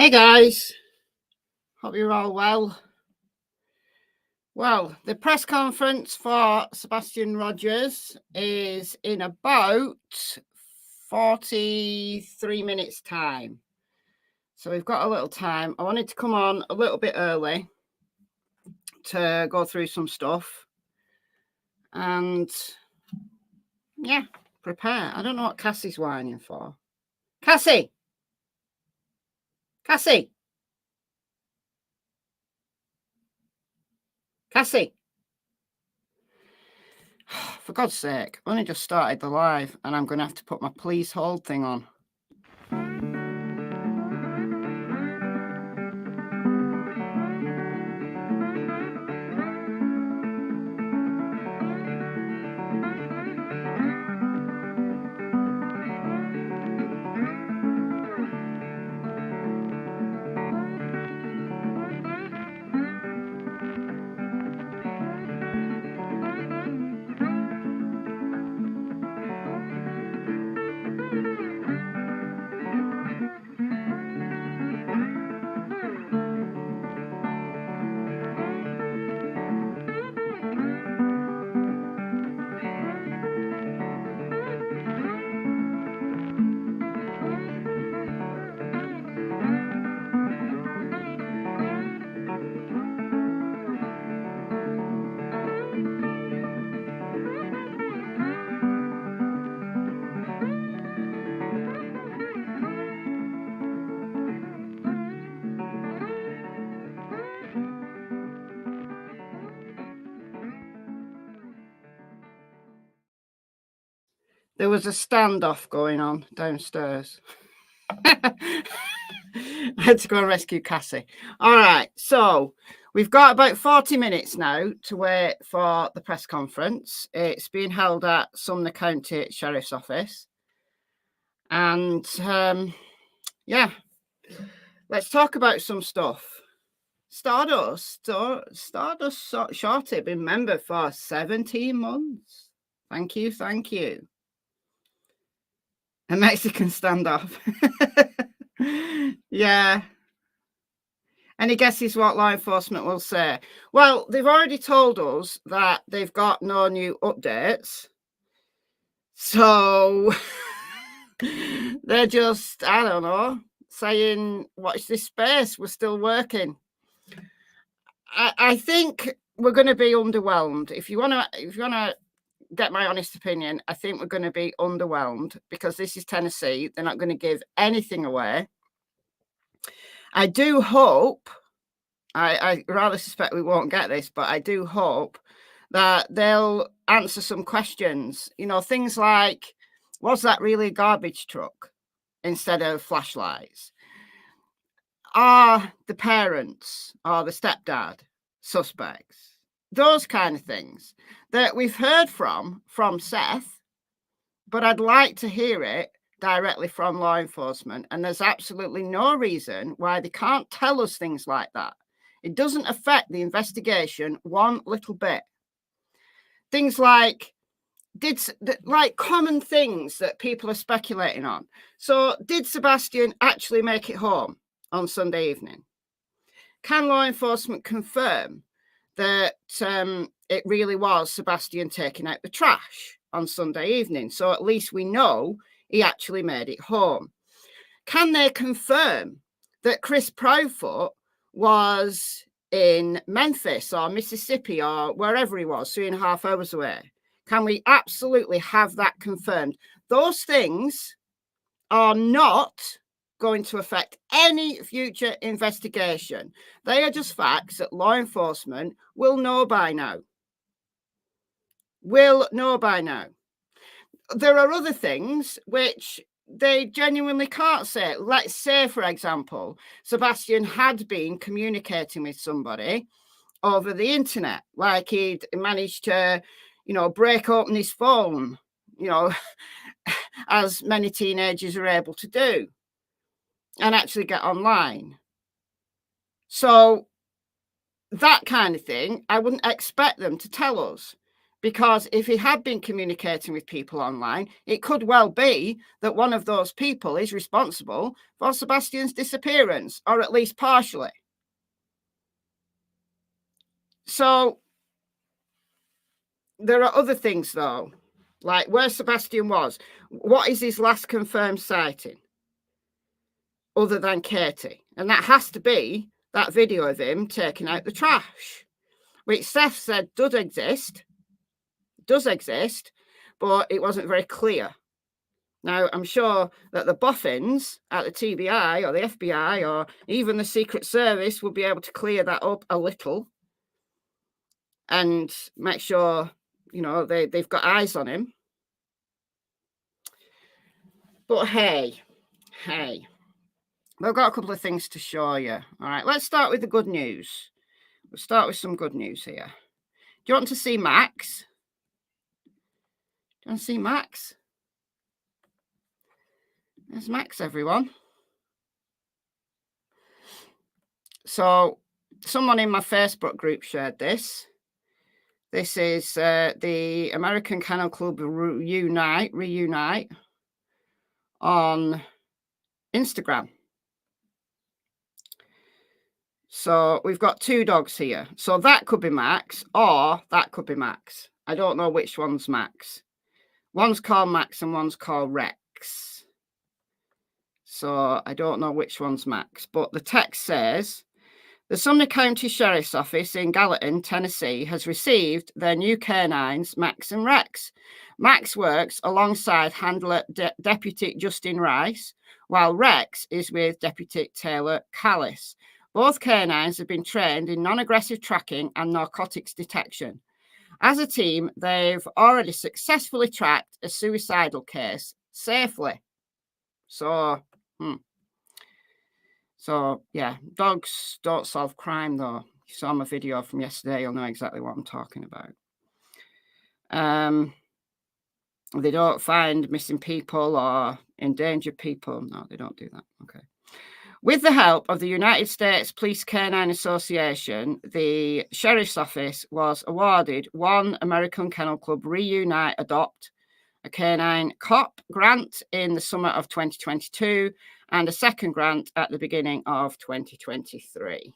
Hey guys, hope you're all well. Well, the press conference for Sebastian Rogers is in about 43 minutes time. So we've got a little time. I wanted to come on a little bit early to go through some stuff and yeah, prepare. I don't know what Cassie's whining for. Cassie! Cassie! Cassie! For God's sake, I only just started the live and I'm going to have to put my please hold thing on. There was a standoff going on downstairs. I had to go and rescue Cassie. All right, so we've got about 40 minutes now to wait for the press conference. It's being held at Sumner County Sheriff's Office. And yeah, let's talk about some stuff. Stardust Shorty, been member for 17 months. Thank you. A Mexican standoff. Yeah. Any guesses what law enforcement will say? Well, they've already told us that they've got no new updates. So they're just, I don't know, saying, watch this space, we're still working. I think we're going to be underwhelmed. If you want to get my honest opinion, I think we're going to be underwhelmed because this is Tennessee. They're not going to give anything away. I do hope, I rather suspect we won't get this, but I do hope that they'll answer some questions. You know, things like, was that really a garbage truck instead of flashlights? Are the parents or the stepdad suspects? Those kind of things that we've heard from Seth, but I'd like to hear it directly from law enforcement. And there's absolutely no reason why they can't tell us things like that. It doesn't affect the investigation one little bit. Things like, common things that people are speculating on. So did Sebastian actually make it home on Sunday evening? Can law enforcement confirm that it really was Sebastian taking out the trash on Sunday evening? So at least we know he actually made it home. Can they confirm that Chris Proudfoot was in Memphis or Mississippi or wherever he was, 3.5 hours away? Can we absolutely have that confirmed? Those things are not going to affect any future investigation. They are just facts that law enforcement will know by now. There are other things which they genuinely can't say. Let's say, for example, Sebastian had been communicating with somebody over the internet, like he'd managed to, break open his phone, as many teenagers are able to do, and actually get online. So that kind of thing, I wouldn't expect them to tell us. Because if he had been communicating with people online, it could well be that one of those people is responsible for Sebastian's disappearance, or at least partially. So there are other things, though, like where Sebastian was. What is his last confirmed sighting other than Katie? And that has to be that video of him taking out the trash, which Seth said does exist, but it wasn't very clear. Now, I'm sure that the boffins at the TBI or the FBI or even the Secret Service will be able to clear that up a little and make sure, you know, they've got eyes on him. But hey, we've got a couple of things to show you. All right, let's start with the good news. We'll start with some good news here. Do you want to see Max? Do you want to see Max? There's Max, everyone. So someone in my Facebook group shared this. This is the American Kennel Club reunite on Instagram. So we've got two dogs here. So that could be Max or that could be Max. I don't know which one's Max. One's called Max and one's called Rex. So I don't know which one's Max. But the text says, the Sumner County Sheriff's Office in Gallatin, Tennessee, has received their new canines, Max and Rex. Max works alongside handler Deputy Justin Rice, while Rex is with Deputy Taylor Callis. Both canines have been trained in non-aggressive tracking and narcotics detection. As a team, they've already successfully tracked a suicidal case safely. So yeah, dogs don't solve crime, though. You saw my video from yesterday, you'll know exactly what I'm talking about. They don't find missing people or endangered people. No, they don't do that. Okay. With the help of the United States Police Canine Association, the Sheriff's Office was awarded one American Kennel Club Reunite Adopt a Canine Cop grant in the summer of 2022 and a second grant at the beginning of 2023.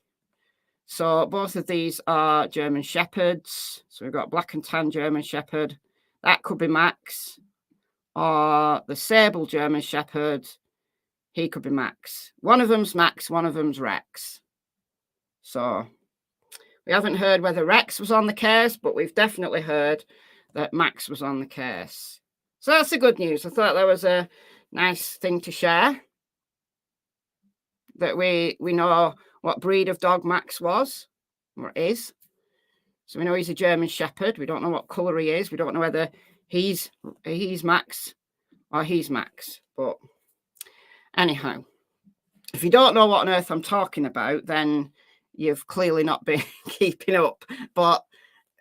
So both of these are German Shepherds. So we've got black and tan German Shepherd. That could be Max. Or the sable German Shepherd. He could be Max. One of them's Max, one of them's Rex. So we haven't heard whether Rex was on the case, but we've definitely heard that Max was on the case. So that's the good news. I thought that was a nice thing to share. That we know what breed of dog Max was, or is. So we know he's a German Shepherd. We don't know what colour he is. We don't know whether he's Max or he's Max. But anyhow, if you don't know what on earth I'm talking about, then you've clearly not been keeping up. But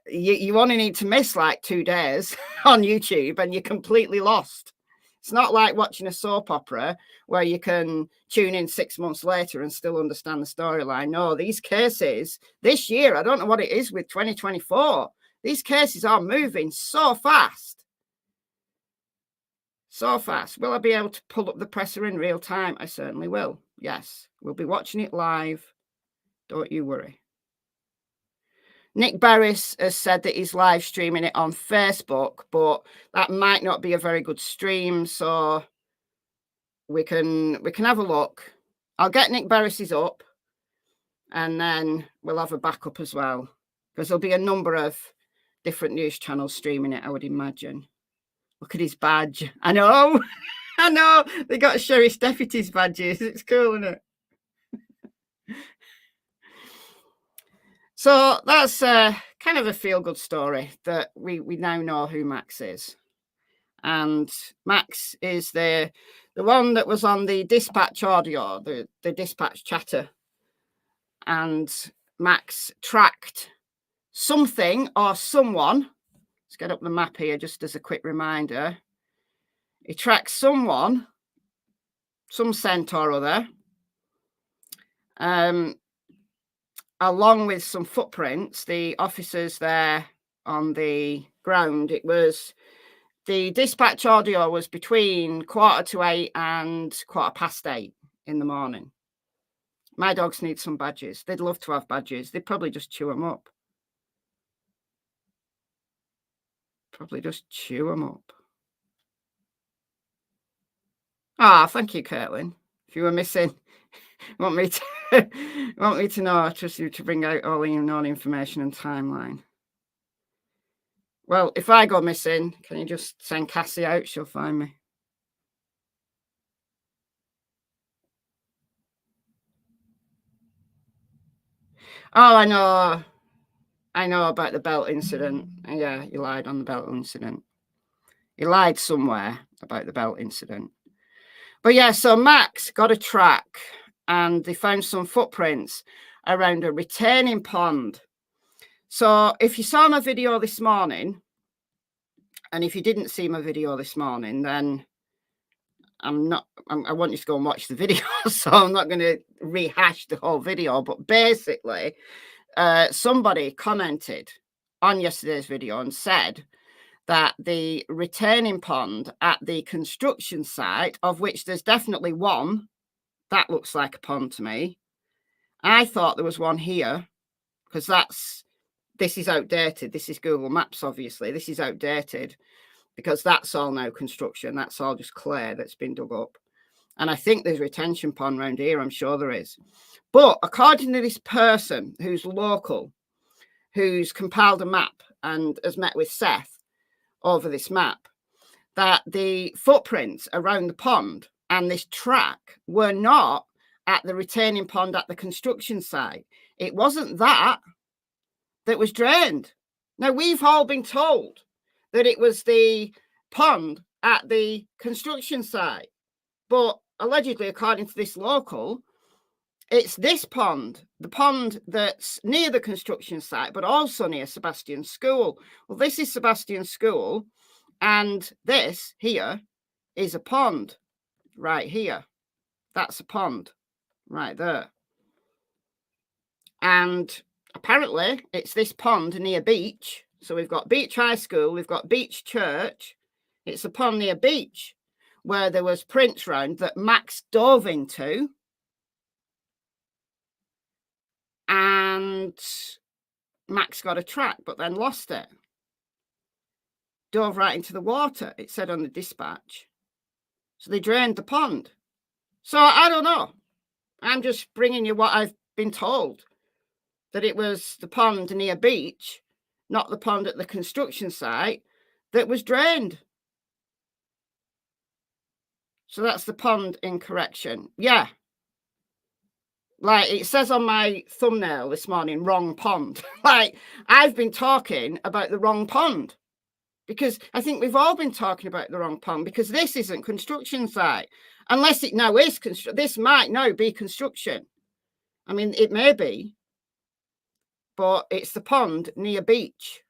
you only need to miss like 2 days on YouTube and you're completely lost. It's not like watching a soap opera where you can tune in 6 months later and still understand the storyline. No, these cases this year, I don't know what it is with 2024. These cases are moving so fast. So fast. Will I be able to pull up the presser in real time? I certainly will. Yes, we'll be watching it live. Don't you worry. Nick Barris has said that he's live streaming it on Facebook, but that might not be a very good stream, so we can have a look. I'll get Nick Barris's up, and then we'll have a backup as well, because there'll be a number of different news channels streaming it, I would imagine. Look at his badge. I know. I know. They got sheriff's deputies badges. It's cool, isn't it? So that's kind of a feel-good story that we now know who Max is. And Max is the one that was on the dispatch audio, the dispatch chatter. And Max tracked something or someone. Let's get up the map here just as a quick reminder. He tracked someone, some scent or other, along with some footprints. The officers there on the ground. It was the dispatch audio was between 7:45 and 8:15 in the morning. My dogs need some badges. They'd love to have badges. They'd probably just chew them up. Probably just chew them up. Ah, thank you, Caitlin. If you were missing, want me to know, I trust you to bring out all the known information and timeline. Well, if I go missing, can you just send Cassie out? She'll find me. Oh, I know about the belt incident. Yeah, you lied on the belt incident. You lied somewhere about the belt incident. But yeah, so Max got a track and they found some footprints around a retaining pond. So if you saw my video this morning, and if you didn't see my video this morning, then I want you to go and watch the video. So I'm not going to rehash the whole video, but basically somebody commented on yesterday's video and said that the retaining pond at the construction site, of which there's definitely one, that looks like a pond to me. I thought there was one here because this is outdated. This is Google Maps, obviously. This is outdated because that's all now construction. That's all just clay that's been dug up. And I think there's a retention pond around here. I'm sure there is. But according to this person who's local, who's compiled a map and has met with Seth over this map, that the footprints around the pond and this track were not at the retaining pond at the construction site. It wasn't that was drained. Now, we've all been told that it was the pond at the construction site, but allegedly, according to this local, it's this pond, the pond that's near the construction site, but also near Sebastian's school. Well, this is Sebastian's school, and this here is a pond right here. That's a pond right there. And apparently, it's this pond near Beach. So we've got Beach High School, we've got Beach Church. It's a pond near Beach where there was prints round that Max dove into. And Max got a track, but then lost it. Dove right into the water, it said on the dispatch. So they drained the pond. So I don't know. I'm just bringing you what I've been told. That it was the pond near Beach, not the pond at the construction site, that was drained. So that's the pond in correction. Yeah. Like it says on my thumbnail this morning, wrong pond. Like I've been talking about the wrong pond because I think we've all been talking about the wrong pond because this isn't construction site. Unless it now is construction. This might now be construction. I mean, it may be, but it's the pond near Beach.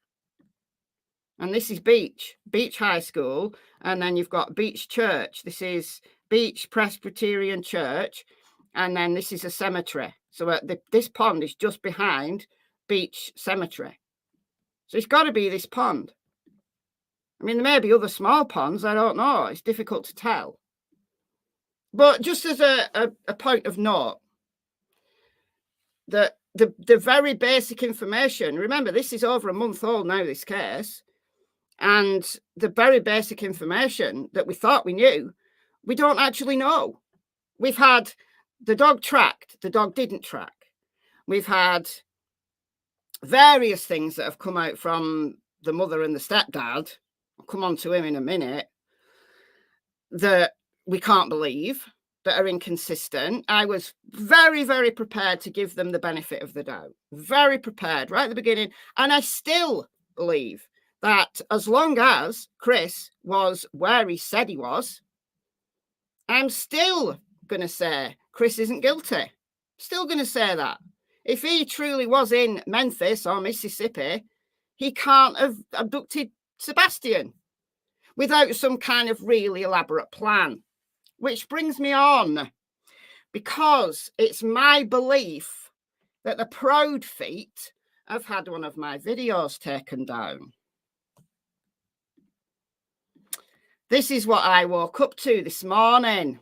And this is Beach High School. And then you've got Beach Church. This is Beach Presbyterian Church. And then this is a cemetery. So this pond is just behind Beach Cemetery. So it's got to be this pond. I mean, there may be other small ponds. I don't know. It's difficult to tell. But just as a point of note, that the very basic information, remember, this is over a month old now, this case, and the very basic information that we thought we knew, we don't actually know. We've had the dog tracked, the dog didn't track. We've had various things that have come out from the mother and the stepdad. I'll come on to him in a minute, that we can't believe, that are inconsistent. I was very, very prepared to give them the benefit of the doubt. Very prepared right at the beginning. And I still believe that as long as Chris was where he said he was, I'm still going to say Chris isn't guilty. Still going to say that. If he truly was in Memphis or Mississippi, he can't have abducted Sebastian without some kind of really elaborate plan. Which brings me on, because it's my belief that the proud feet I've had one of my videos taken down. This is what I woke up to this morning.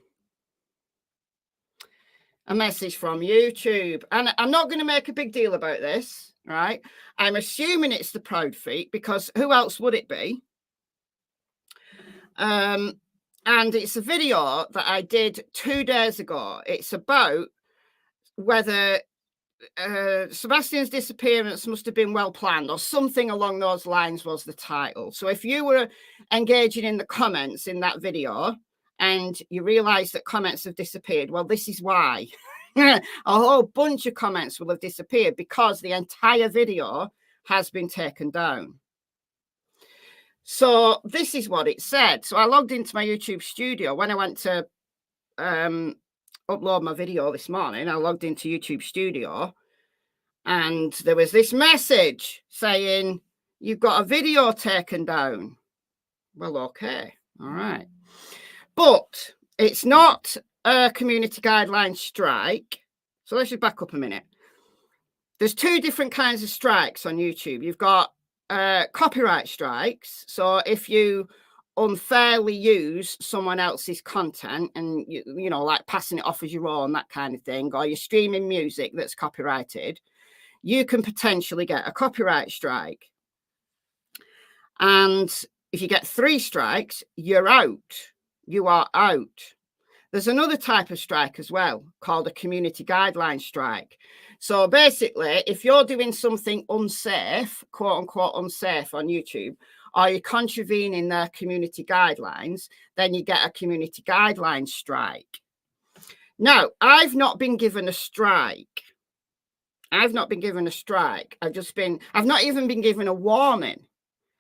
A message from YouTube. And I'm not going to make a big deal about this, right? I'm assuming it's the Proud Feet, because who else would it be? And it's a video that I did 2 days ago. It's about whether Sebastian's disappearance must have been well planned, or something along those lines was the title. So if you were engaging in the comments in that video and you realize that comments have disappeared, well, this is why. A whole bunch of comments will have disappeared, because the entire video has been taken down. So this is what it said. So I logged into my YouTube studio when I went to upload my video this morning. I logged into YouTube studio and there was this message saying, you've got a video taken down. Well, okay, all right. But it's not a community guideline strike. So let's just back up a minute. There's 2 different kinds of strikes on YouTube. You've got copyright strikes. So if you unfairly use someone else's content and you know, like passing it off as your own, that kind of thing, or you're streaming music that's copyrighted, you can potentially get a copyright strike. And if you get 3 strikes, you're out. You are out. There's another type of strike as well called a community guideline strike. So basically, if you're doing something unsafe, quote unquote unsafe on YouTube, or you're contravening their community guidelines, then you get a community guideline strike. Now, I've not been given a strike. I've not been given a strike. I've not even been given a warning.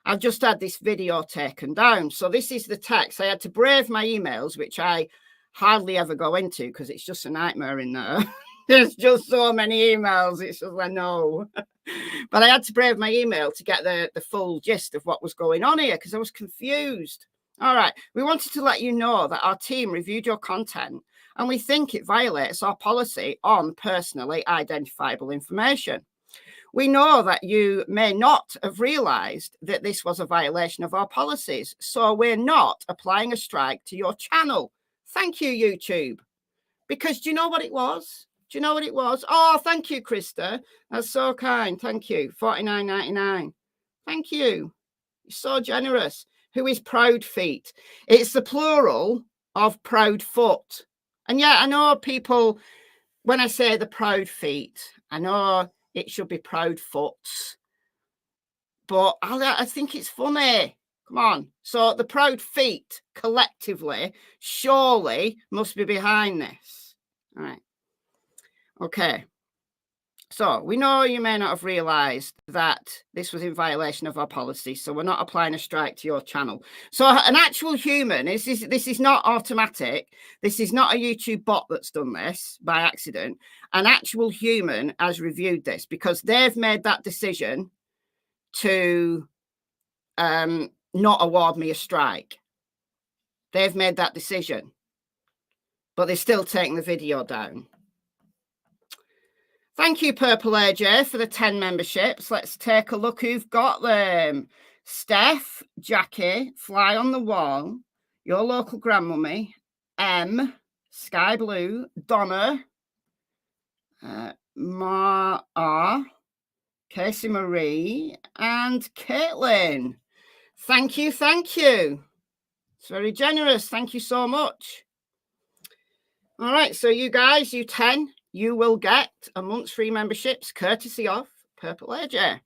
I've just had this video taken down. So this is the text. I had to brave my emails, which I hardly ever go into because it's just a nightmare in there. There's just so many emails. It's just like, no. But I had to brave my email to get the full gist of what was going on here, because I was confused. All right. We wanted to let you know that our team reviewed your content and we think it violates our policy on personally identifiable information. We know that you may not have realized that this was a violation of our policies, so we're not applying a strike to your channel. Thank you, YouTube. Because do you know what it was? Do you know what it was? Oh, thank you, Krista. That's so kind. Thank you. $49.99. Thank you. You're so generous. Who is Proud Feet? It's the plural of proud foot. And yeah, I know people, when I say the Proud Feet, I know it should be proud foots. But I think it's funny. Come on. So the Proud Feet collectively surely must be behind this. All right. Okay. So we know you may not have realized that this was in violation of our policy, so we're not applying a strike to your channel. So an actual human, this is not automatic. This is not a YouTube bot that's done this by accident. An actual human has reviewed this because they've made that decision to not award me a strike. They've made that decision, but they're still taking the video down. Thank you, Purple AJ, for the 10 memberships. Let's take a look who've got them. Steph, Jackie, Fly on the Wall, Your Local Grandmummy, M, Sky Blue, Donna, Ma, Casey Marie, and Caitlin. Thank you, thank you. It's very generous. Thank you so much. All right, so you guys, you 10, you will get a month's free memberships courtesy of Purple AJ.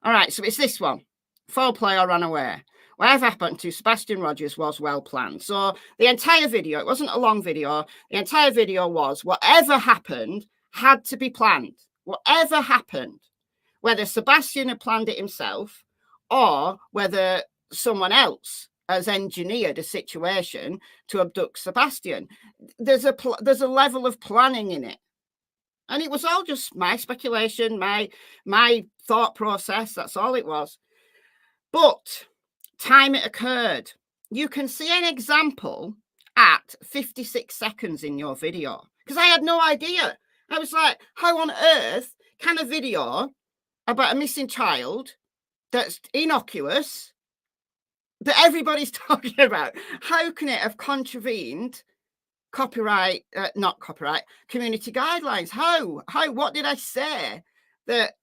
All right, so it's this one. Foul play or ran away. Whatever happened to Sebastian Rogers was well planned. So the entire video, it wasn't a long video. The entire video was whatever happened had to be planned. Whatever happened, whether Sebastian had planned it himself or whether someone else has engineered a situation to abduct Sebastian. There's a level of planning in it. And it was all just my speculation, my thought process. That's all it was. But time it occurred. You can see an example at 56 seconds in your video. Because I had no idea. I was like, how on earth kind of video about a missing child that's innocuous that everybody's talking about, how can it have contravened community guidelines? How, what did I say that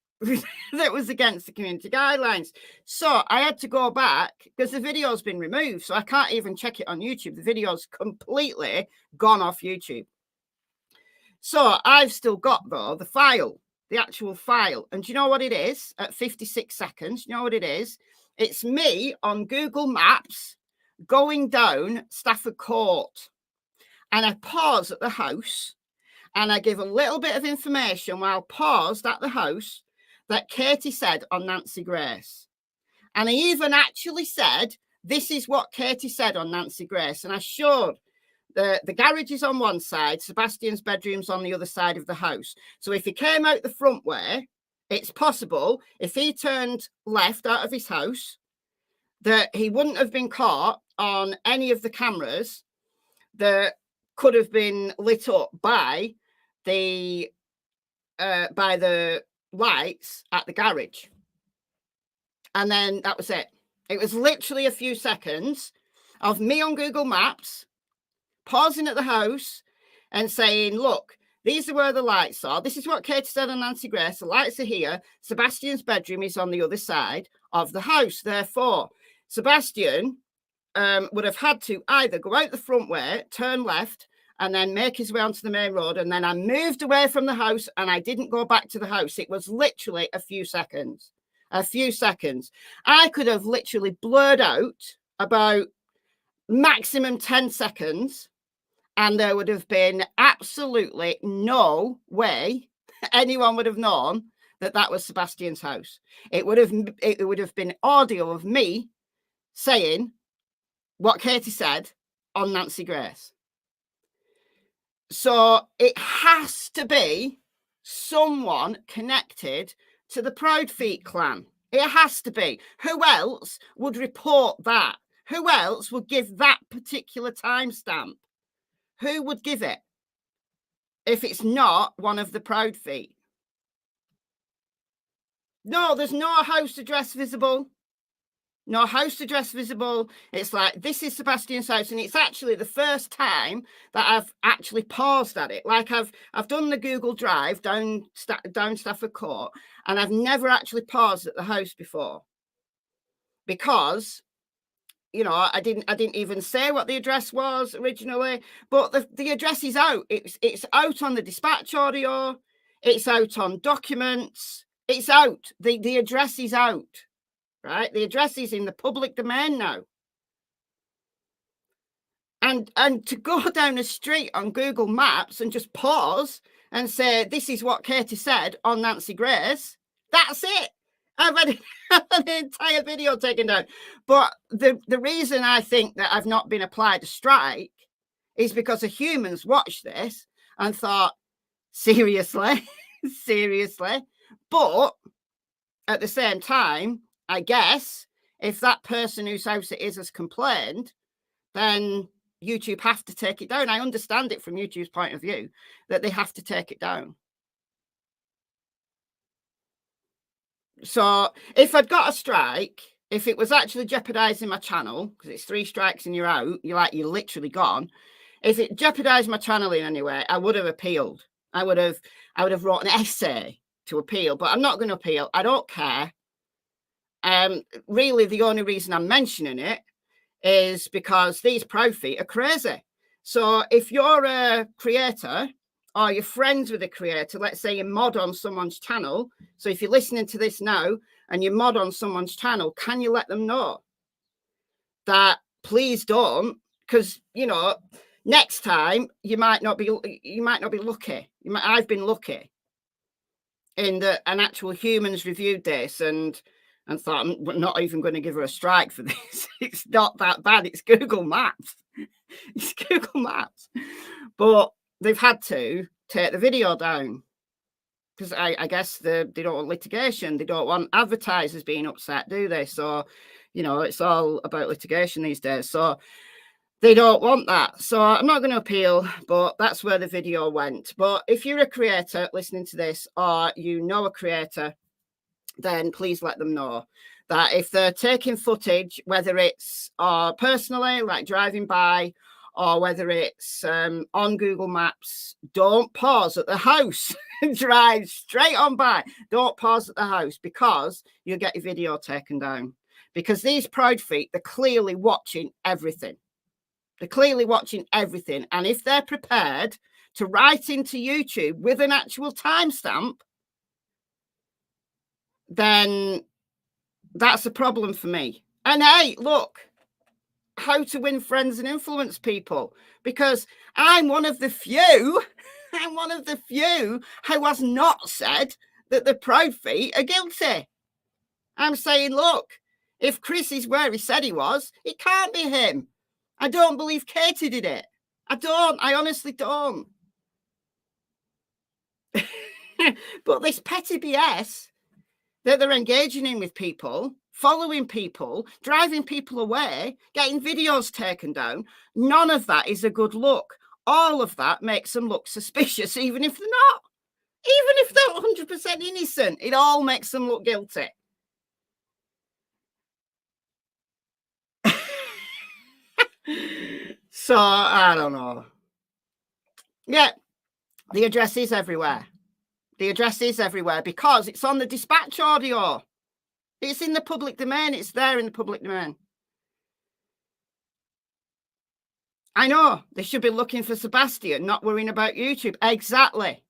that was against the community guidelines? So I had to go back because the video's been removed, so I can't even check it on YouTube. The video's completely gone off YouTube. So I've still got, though, the file, the actual file. And do you know what it is at 56 seconds? You know what it is? It's me on Google Maps going down Stafford Court. And I pause at the house and I give a little bit of information while paused at the house that Katie said on Nancy Grace. And I even actually said, this is what Katie said on Nancy Grace. And I showed the garage is on one side, Sebastian's bedroom's on the other side of the house. So if he came out the front way, it's possible if he turned left out of his house that he wouldn't have been caught on any of the cameras that could have been lit up by the lights at the garage. And then that was it. It was literally a few seconds of me on Google Maps pausing at the house and saying, look, these are where the lights are. This is what Katie said on Nancy Grace. The lights are here. Sebastian's bedroom is on the other side of the house. Therefore, Sebastian would have had to either go out the front way, turn left, and then make his way onto the main road. And then I moved away from the house and I didn't go back to the house. It was literally a few seconds. A few seconds. I could have literally blurred out about maximum 10 seconds. And there would have been absolutely no way anyone would have known that that was Sebastian's house. It would have been audio of me saying what Katie said on Nancy Grace. So it has to be someone connected to the Proudfeet clan. It has to be. Who else would report that? Who else would give that particular timestamp? Who would give it if it's not one of the Proudfeet? No, there's no house address visible. No house address visible. It's like, this is Sebastian's house. And it's actually the first time that I've actually paused at it. Like I've done the Google Drive down Stafford Court, and I've never actually paused at the house before. Because, you know, I didn't even say what the address was originally, but the address is out. It's out on the dispatch audio. It's out on documents. It's out. The address is out, right? The address is in the public domain now. And to go down a street on Google Maps and just pause and say, this is what Katie said on Nancy Grace, that's it. I've had an entire video taken down. But the reason I think that I've not been applied a strike is because the humans watched this and thought, seriously, seriously. But at the same time, I guess if that person whose house it is has complained, then YouTube have to take it down. I understand it from YouTube's point of view that they have to take it down. So if I'd got a strike, if it was actually jeopardizing my channel, because it's 3 strikes and you're out, you're literally gone. If it jeopardized my channel in any way, I would have appealed. I would have wrote an essay to appeal, but I'm not going to appeal. I don't care. Really, the only reason I'm mentioning it is because these Proudfeet are crazy. So if you're a creator or you're friends with a creator, let's say you mod on someone's channel. So if you're listening to this now and you mod on someone's channel, can you let them know that please don't? Because, you know, next time you might not be lucky. I've been lucky in that an actual human's reviewed this and thought, I'm not even going to give her a strike for this. It's not that bad. It's Google Maps. It's Google Maps. But they've had to take the video down because I guess they don't want litigation. They don't want advertisers being upset, do they? So, you know, it's all about litigation these days. So They don't want that. So I'm not going to appeal, but that's where the video went. But if you're a creator listening to this, or you know a creator, then please let them know that if they're taking footage, whether it's personally, like driving by, or whether it's on Google Maps, don't pause at the house. Drive straight on by. Don't pause at the house, because you'll get your video taken down. Because these proud feet, they're clearly watching everything. They're clearly watching everything. And if they're prepared to write into YouTube with an actual timestamp, then that's a problem for me. And hey, look, how to win friends and influence people, because I'm one of the few, who has not said that the proud feet are guilty. I'm saying, look, if Chris is where he said he was, it can't be him. I don't believe Katie did it. I honestly don't. But this petty BS that they're engaging in with people, following people, driving people away, getting videos taken down, none of that is a good look. All of that makes them look suspicious, even if they're not. Even if they're 100% innocent, it all makes them look guilty. So, I don't know. Yeah, the address is everywhere. The address is everywhere because it's on the dispatch audio. It's in the public domain. It's there in the public domain. I know. They should be looking for Sebastian, not worrying about YouTube. Exactly.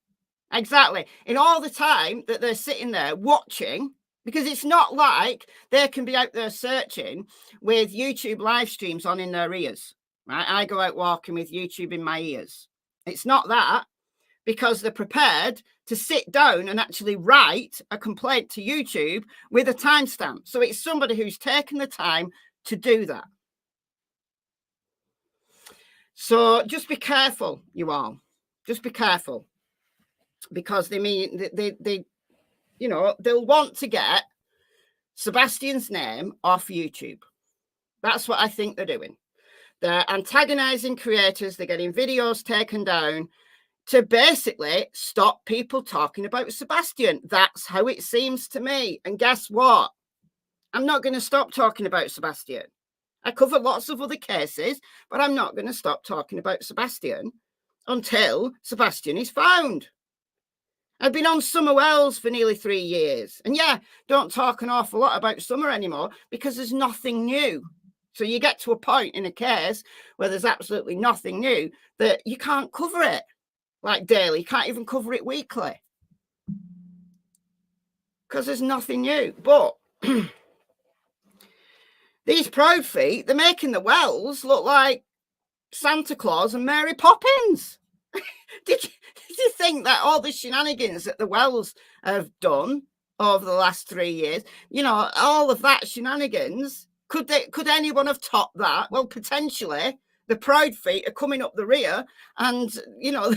Exactly. In all the time that they're sitting there watching, because it's not like they can be out there searching with YouTube live streams on in their ears. Right? I go out walking with YouTube in my ears. It's not that, because they're prepared to sit down and actually write a complaint to YouTube with a timestamp. So it's somebody who's taken the time to do that. So just be careful, you all. Just be careful, because they you know, they'll want to get Sebastian's name off YouTube. That's what I think they're doing. They're antagonizing creators. They're getting videos taken down to basically stop people talking about Sebastian. That's how it seems to me. And guess what? I'm not going to stop talking about Sebastian. I cover lots of other cases, but I'm not going to stop talking about Sebastian until Sebastian is found. I've been on Summer Wells for nearly 3 years. And yeah, don't talk an awful lot about Summer anymore because there's nothing new. So you get to a point in a case where there's absolutely nothing new that you can't cover it like daily. You can't even cover it weekly because there's nothing new. But these proud feet, they're making the Wells look like Santa Claus and Mary Poppins. Did you think that all the shenanigans that the Wells have done over the last 3 years, you know, all of that shenanigans, could anyone have topped that? Well, potentially. The proud feet are coming up the rear, and you know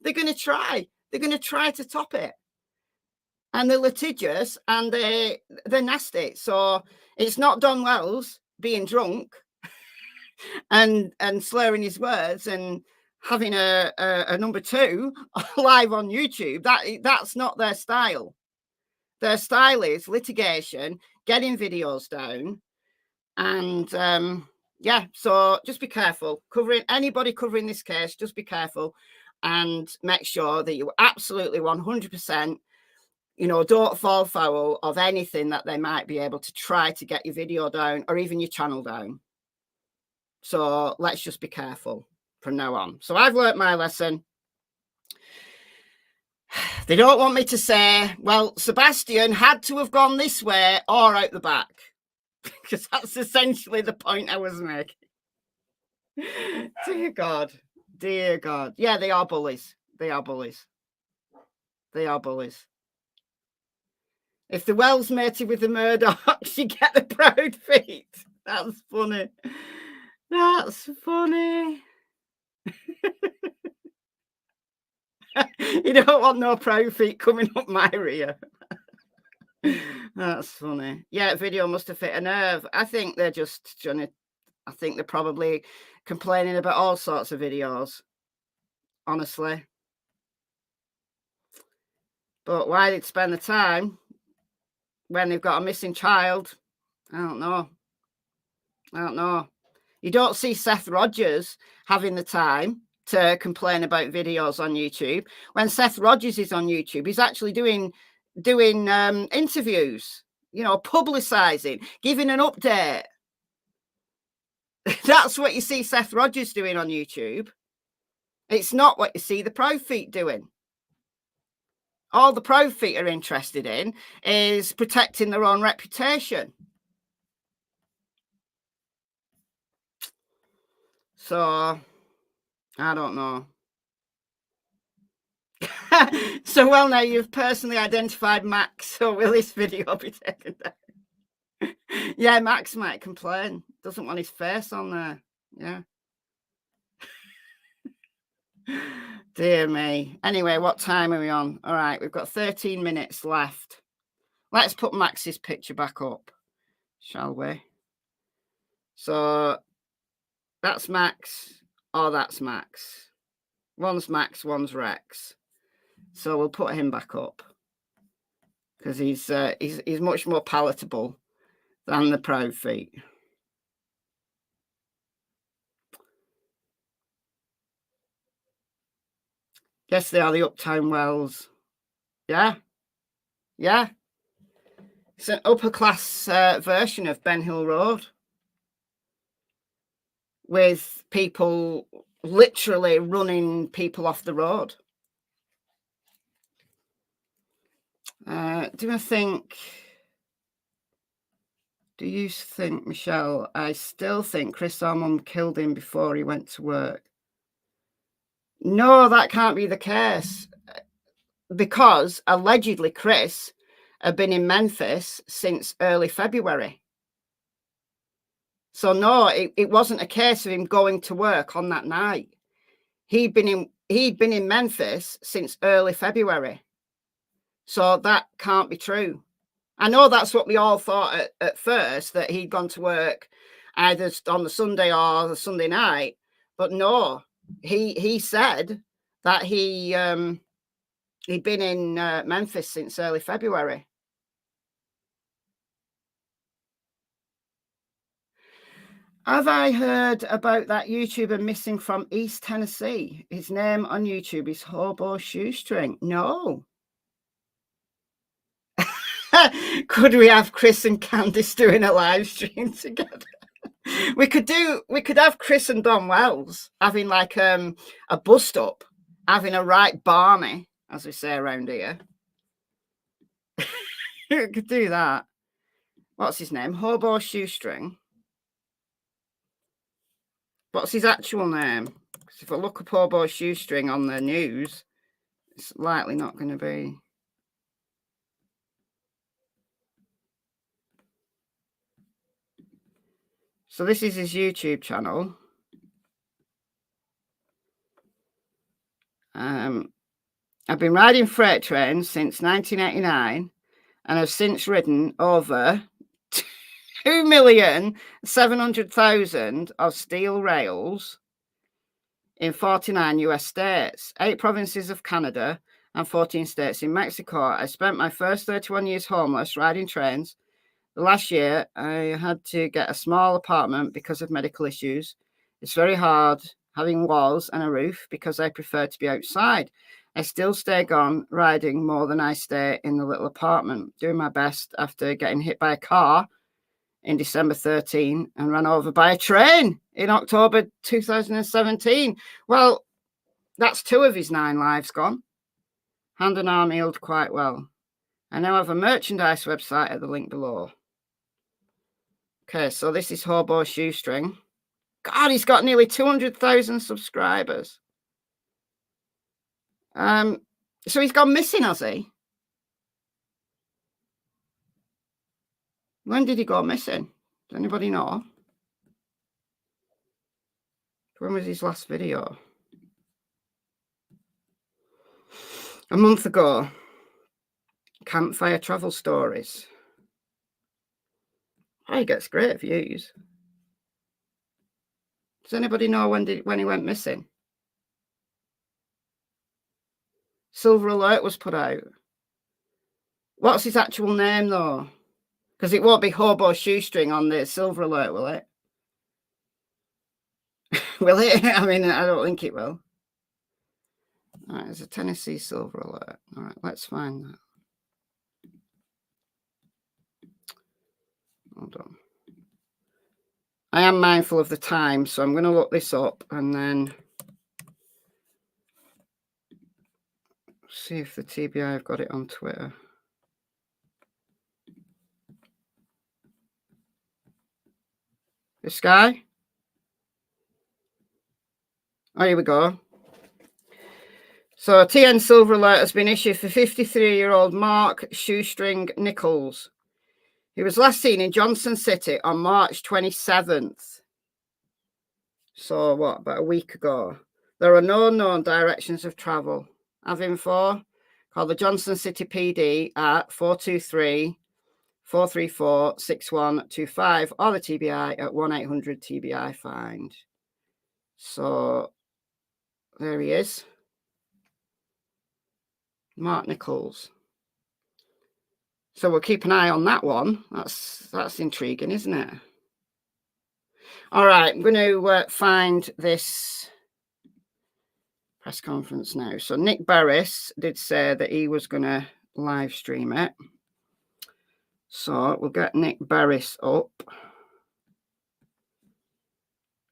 they're going to try. They're going to try to top it, and they're litigious and they're nasty. So it's not Don Wells being drunk and slurring his words and having a number 2 live on YouTube. That's not their style. Their style is litigation, getting videos down, and yeah. So just be careful anybody covering this case. Just be careful and make sure that you absolutely 100%, you know, don't fall foul of anything that they might be able to try to get your video down or even your channel down. So let's just be careful from now on. So I've learnt my lesson. They don't want me to say, well, Sebastian had to have gone this way or out the back, because that's essentially the point I was making. Dear God. Dear God. Yeah, they are bullies. They are bullies. They are bullies. If the Wells mated with the Murdochs, you get the proud feet. That's funny. That's funny. You don't want no proud feet coming up my rear. That's funny. Yeah, video must have hit a nerve. I think they're just trying to, I think they're probably complaining about all sorts of videos, honestly. But why they'd spend the time when they've got a missing child, I don't know. I don't know. You don't see Seth Rogers having the time to complain about videos on YouTube. When Seth Rogers is on YouTube, he's actually doing interviews, you know, publicizing, giving an update. That's what you see Seth Rogers doing on YouTube. It's not what you see the pro feet doing. All the pro feet are interested in is protecting their own reputation. So, I don't know. So, well, now you've personally identified Max, so will this video be taken down? Yeah, Max might complain. Doesn't want his face on there. Yeah. Dear me. Anyway, what time are we on? All right, we've got 13 minutes left. Let's put Max's picture back up, shall we? So that's Max, or that's Max. One's Max, one's Rex. So we'll put him back up because he's much more palatable than the proud feet. Yes, they are the Uptown Wells. Yeah. Yeah. It's an upper class version of Ben Hill Road with people literally running people off the road. Do you think, Michelle, I still think Chris Ormond killed him before he went to work? No, that can't be the case, because allegedly Chris had been in Memphis since early February. So no, it wasn't a case of him going to work on that night. He'd been in Memphis since early February. So that can't be true. I know that's what we all thought at first, that he'd gone to work either on the Sunday or the Sunday night. But no, he said that he'd been in Memphis since early February. Have I heard about that YouTuber missing from East Tennessee? His name on YouTube is Hobo Shoestring. No. Could we have Chris and Candice doing a live stream together? We could have Chris and Don Wells having like a bust up, having a right barney, as we say around here. We could do that. What's his name? Hobo Shoestring. What's his actual name? Because if I look up Hobo Shoestring on the news, it's likely not going to be. So this is his YouTube channel. I've been riding freight trains since 1989 and have since ridden over 2,700,000 of steel rails in 49 US states, 8 provinces of Canada, and 14 states in Mexico. I spent my first 31 years homeless riding trains. The last year, I had to get a small apartment because of medical issues. It's very hard having walls and a roof because I prefer to be outside. I still stay gone riding more than I stay in the little apartment, doing my best after getting hit by a car in December 13 and run over by a train in October 2017. Well, that's 2 of his 9 lives gone. Hand and arm healed quite well. I now have a merchandise website at the link below. Okay, so this is Hobo Shoestring. God, he's got nearly 200,000 subscribers. So he's gone missing, has he? When did he go missing? Does anybody know? When was his last video? A month ago. Campfire travel stories. Oh, he gets great views. Does anybody know when he went missing? Silver alert was put out. What's his actual name, though? Because it won't be Hobo Shoestring on the silver alert, will it? Will it? I mean, I don't think it will. All right, there's a Tennessee silver alert. All right, let's find that. Hold on. I am mindful of the time, so I'm going to look this up and then see if the TBI have got it on Twitter. This guy? Oh, here we go. So a TN silver alert has been issued for 53-year-old Mark Shoestring Nichols. He was last seen in Johnson City on March 27th. So what, about a week ago? There are no known directions of travel. Have info. Call the Johnson City PD at 423-434-6125 or the TBI at 1-800-TBI-FIND. So there he is. Mark Nichols. So we'll keep an eye on that one. That's intriguing, isn't it? All right, I'm going to find this press conference now. So Nick Barris did say that he was going to live stream it. So we'll get Nick Barris up.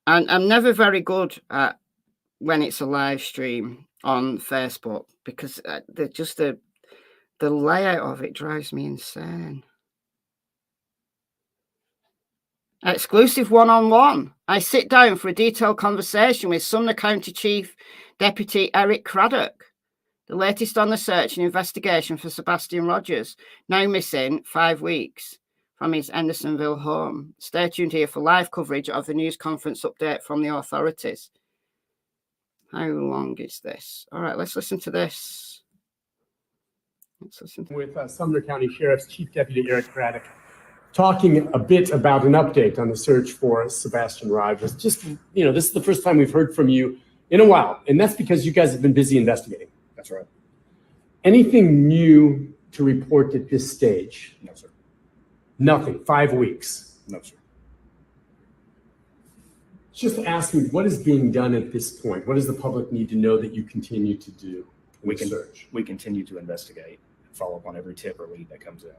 And I'm never very good at when it's a live stream on Facebook because the layout of it drives me insane. Exclusive one-on-one. I sit down for a detailed conversation with Sumner County Chief Deputy Eric Craddock. The latest on the search and investigation for Sebastian Rogers, now missing 5 weeks from his Hendersonville home. Stay tuned here for live coverage of the news conference update from the authorities. How long is this? All right, let's listen to this. Let's listen to with Sumner County Sheriff's Chief Deputy Eric Craddock, talking a bit about an update on the search for Sebastian Rogers. Just, this is the first time we've heard from you in a while, and that's because you guys have been busy investigating. That's right. Anything new to report at this stage? No, sir. Nothing. 5 weeks. No, sir. Just ask me, what is being done at this point? What does the public need to know that you continue to do in the search? We continue to investigate and follow up on every tip or lead that comes in.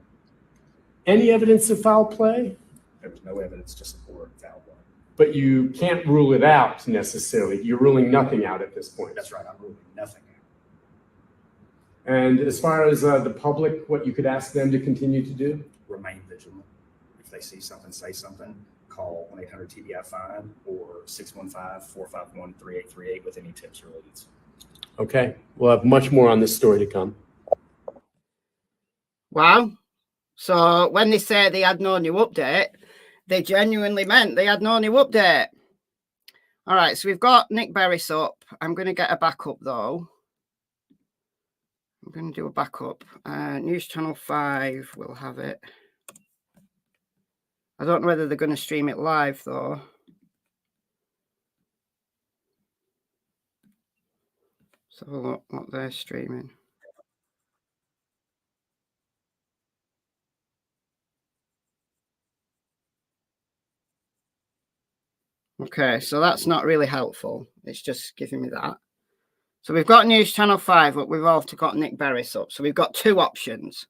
Any evidence of foul play? There was no evidence to support foul play. But you can't rule it out necessarily. You're ruling nothing out at this point. That's right. I'm ruling nothing out. And as far as the public, what you could ask them to continue to do? Remain vigilant. If they see something, say something. Call 1-800-TBI-FIND or 615-451-3838 with any tips or leads. Okay. We'll have much more on this story to come. Wow. So when they say they had no new update, they genuinely meant they had no new update. All right, so we've got Nick Barris up. I'm going to get a backup, though. I'm going to do a backup. News Channel 5 will have it. I don't know whether they're going to stream it live, though. Let's have a look what they're streaming. Okay, so that's not really helpful. It's just giving me that. So we've got News Channel 5, but we've also got Nick Barris up. So we've got two options.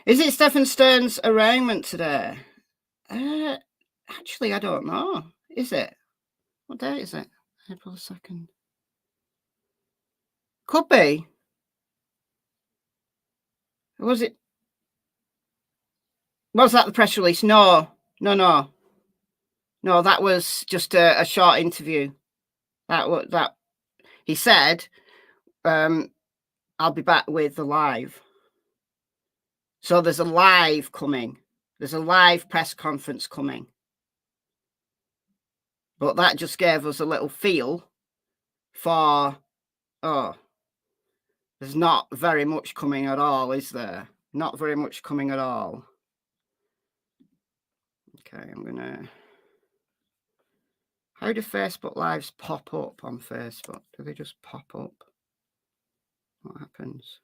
Is it Stephen Stern's arraignment today? Actually, I don't know. Is it? What day is it? April 2nd. Could be. Was it? Was that the press release? No. No, that was just a short interview. That he said, I'll be back with the live. So there's a live coming. There's a live press conference coming. But that just gave us a little feel for, there's not very much coming at all, is there? Not very much coming at all. Okay, I'm gonna... How do Facebook Lives pop up on Facebook? Do they just pop up? What happens?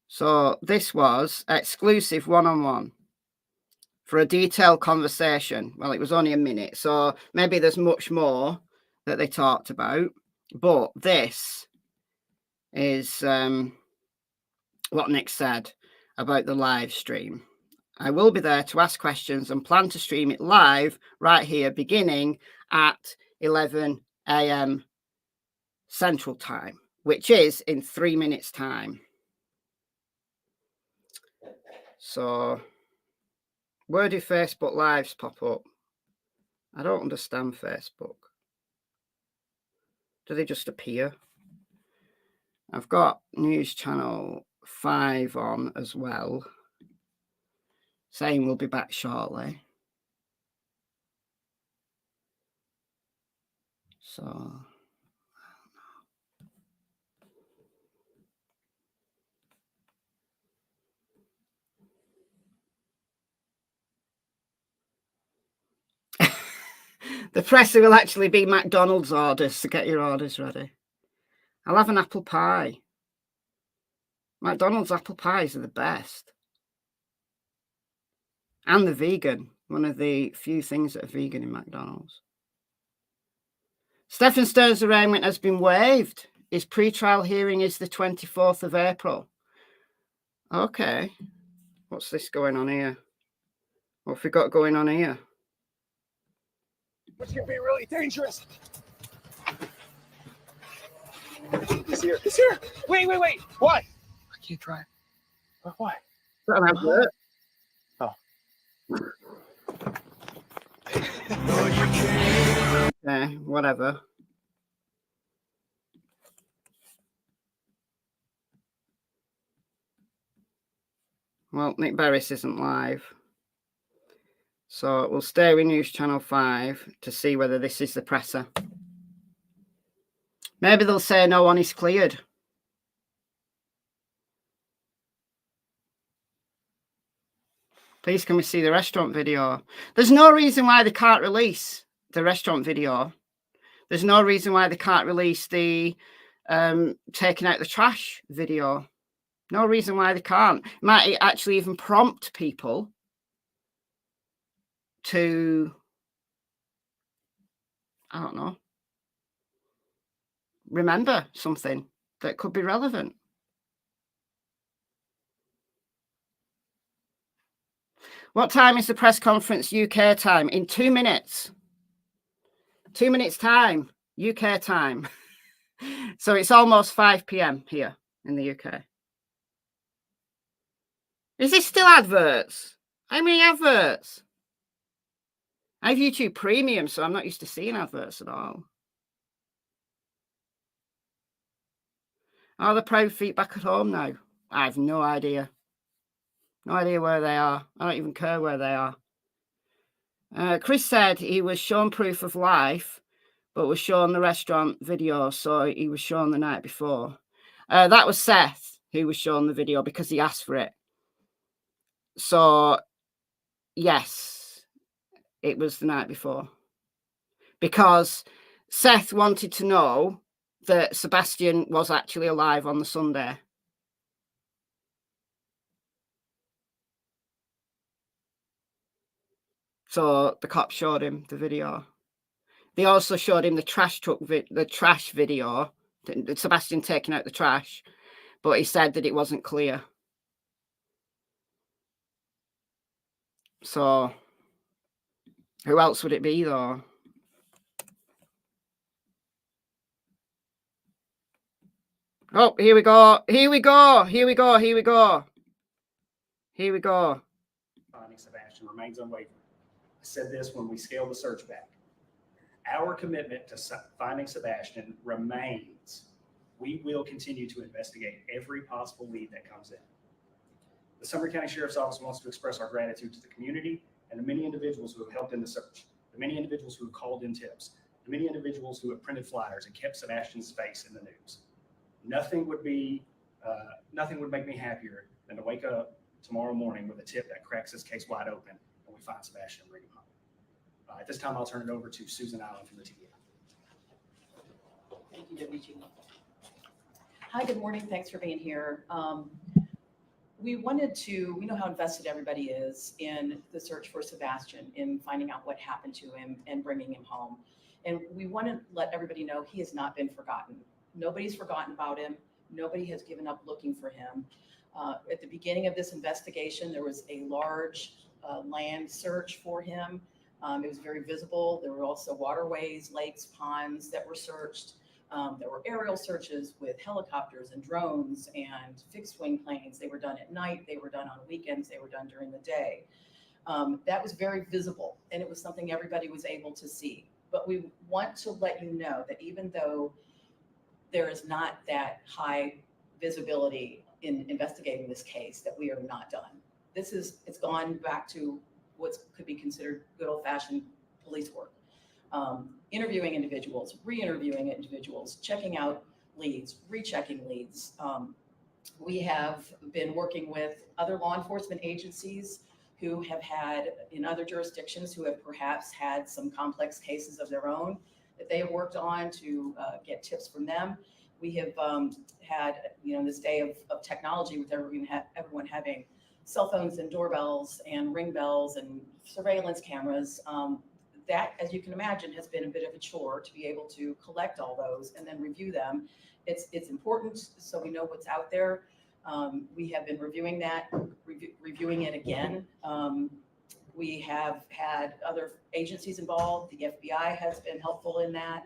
So this was exclusive one-on-one for a detailed conversation. Well, it was only a minute, so maybe there's much more that they talked about. But this is what Nick said about the live stream. I will be there to ask questions and plan to stream it live right here, beginning at 11 a.m. Central Time, which is in 3 minutes' time. So, where do Facebook Lives pop up? I don't understand Facebook. Do they just appear? I've got News Channel 5 on as well, saying we'll be back shortly. So, the presser will actually be McDonald's orders, so get your orders ready. I'll have an apple pie. McDonald's apple pies are the best. And the vegan. One of the few things that are vegan in McDonald's. Stephen Stern's arraignment has been waived. His pre-trial hearing is the 24th of April. Okay. What's this going on here? What have we got going on here? Which can be really dangerous. He's here. He's here. Wait. Why? I can't drive. Why? Oh. Whatever. Well, Nick Berris isn't live. So we'll stay with News Channel 5 to see whether this is the presser. Maybe they'll say no one is cleared. Please, can we see the restaurant video? There's no reason why they can't release the restaurant video. There's no reason why they can't release the taking out the trash video. No reason why they can't. It might actually even prompt people to, I don't know, remember something that could be relevant. What time is the press conference UK time? In 2 minutes. 2 minutes time, UK time. So it's almost 5 p.m. here in the UK. Is this still adverts? How many adverts? I have YouTube Premium, so I'm not used to seeing adverts at all. Are the private feet back at home now? I have no idea. No idea where they are. I don't even care where they are. Chris said he was shown proof of life, but was shown the restaurant video, so he was shown the night before. That was Seth who was shown the video because he asked for it. So, yes, it was the night before. Because Seth wanted to know that Sebastian was actually alive on the Sunday. So the cops showed him the video. They also showed him the trash truck, the trash video, Sebastian taking out the trash, but he said that it wasn't clear. So who else would it be, though? Oh, here we go. Here we go. Here we go. Here we go. Here we go. Finding Sebastian remains unwavering. I said this when we scaled the search back. Our commitment to finding Sebastian remains. We will continue to investigate every possible lead that comes in. The Sumner County Sheriff's Office wants to express our gratitude to the community and the many individuals who have helped in the search, the many individuals who have called in tips, the many individuals who have printed flyers and kept Sebastian's face in the news. Nothing would make me happier than to wake up tomorrow morning with a tip that cracks this case wide open and we find Sebastian and bring him home. At this time, I'll turn it over to Susan Allen from the TVA. Thank you, WG. Hi, good morning. Thanks for being here. We know how invested everybody is in the search for Sebastian, in finding out what happened to him and bringing him home. And we want to let everybody know he has not been forgotten. Nobody's forgotten about him. Nobody has given up looking for him. At the beginning of this investigation, there was a large land search for him. It was very visible. There were also waterways, lakes, ponds that were searched. There were aerial searches with helicopters and drones and fixed wing planes. They were done at night. They were done on weekends. They were done during the day. That was very visible, and it was something everybody was able to see. But we want to let you know that even though there is not that high visibility in investigating this case, that we are not done. It's gone back to what could be considered good old-fashioned police work. Interviewing individuals, re-interviewing individuals, checking out leads, rechecking leads. We have been working with other law enforcement agencies who have had, in other jurisdictions, who have perhaps had some complex cases of their own that they have worked on to get tips from them. We have had, in this day of technology, with everyone having cell phones and doorbells and ring bells and surveillance cameras, that, as you can imagine, has been a bit of a chore to be able to collect all those and then review them. It's important so we know what's out there. We have been reviewing that, reviewing it again. We have had other agencies involved. The FBI has been helpful in that.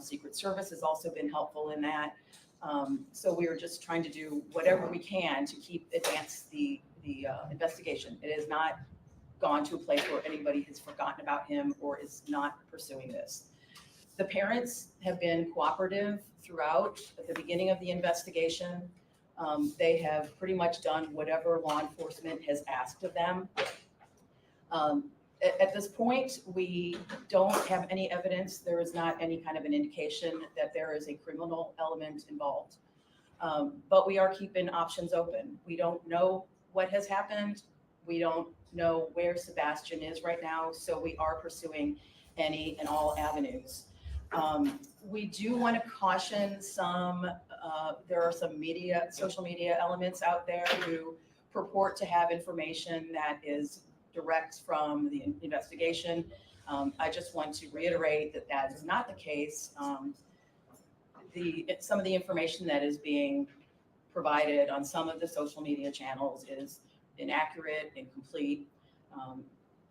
Secret Service has also been helpful in that. So we are just trying to do whatever we can to advance the investigation. It has not gone to a place where anybody has forgotten about him or is not pursuing this. The parents have been cooperative throughout. At the beginning of the investigation, they have pretty much done whatever law enforcement has asked of them. At this point, we don't have any evidence. There is not any kind of an indication that there is a criminal element involved. But we are keeping options open. We don't know what has happened. We don't know where Sebastian is right now. So we are pursuing any and all avenues. We do want to caution there are some social media elements out there who purport to have information that is direct from the investigation. I just want to reiterate that that is not the case. Some of the information that is being provided on some of the social media channels is inaccurate, incomplete.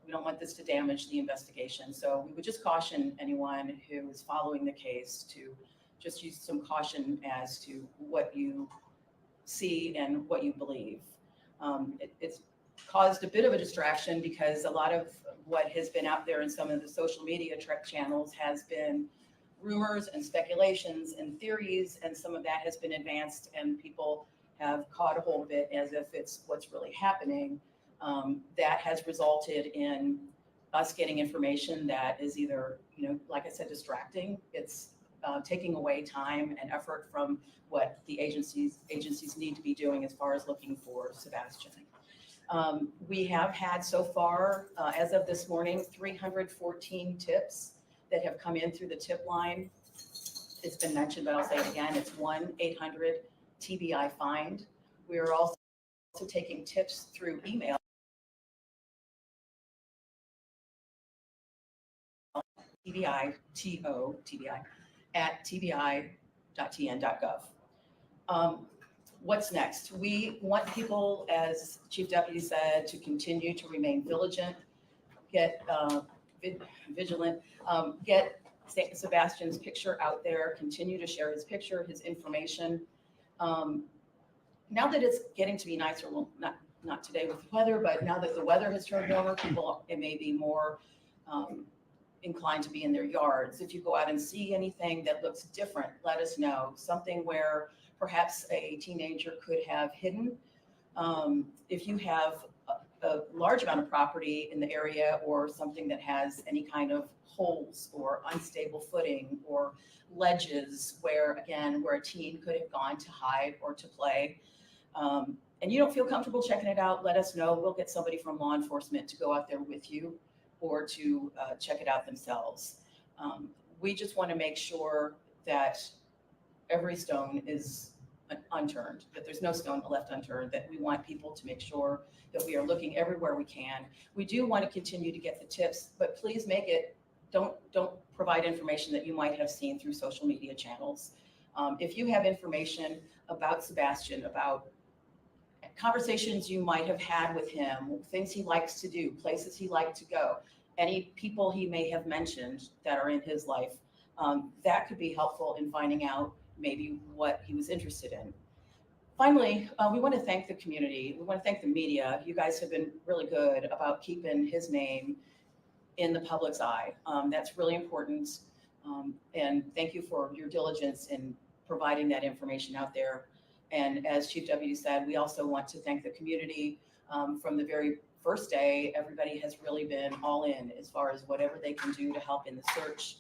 We don't want this to damage the investigation. So we would just caution anyone who is following the case to just use some caution as to what you see and what you believe. It's caused a bit of a distraction because a lot of what has been out there in some of the social media channels has been rumors and speculations and theories, and some of that has been advanced and people have caught a hold of it as if it's what's really happening. That has resulted in us getting information that is either, like I said, distracting. It's taking away time and effort from what the agencies need to be doing as far as looking for Sebastian. We have had so far, as of this morning, 314 tips that have come in through the tip line. It's been mentioned, but I'll say it again. It's 1-800-TBI-FIND. We are also taking tips through email. TBI at tbi.tn.gov. What's next? We want people, as Chief Deputy said, to continue to remain vigilant, get Sebastian's picture out there, continue to share his picture, his information. Now that it's getting to be nicer, well, not today with the weather, but now that the weather has turned warmer, people, it may be more inclined to be in their yards. If you go out and see anything that looks different, let us know. Something where perhaps a teenager could have hidden. If you have a large amount of property in the area or something that has any kind of holes or unstable footing or ledges where a teen could have gone to hide or to play, and you don't feel comfortable checking it out, let us know. We'll get somebody from law enforcement to go out there with you or to check it out themselves. We just want to make sure that every stone is unturned, that there's no stone left unturned, that we want people to make sure that we are looking everywhere we can. We do want to continue to get the tips, but please make it, don't provide information that you might have seen through social media channels. If you have information about Sebastian, about conversations you might have had with him, things he likes to do, places he liked to go, any people he may have mentioned that are in his life, that could be helpful in finding out maybe what he was interested in. Finally, we want to thank the community. We want to thank the media. You guys have been really good about keeping his name in the public's eye. That's really important. And thank you for your diligence in providing that information out there. And as Chief Deputy said, we also want to thank the community. From the very first day, everybody has really been all in as far as whatever they can do to help in the search,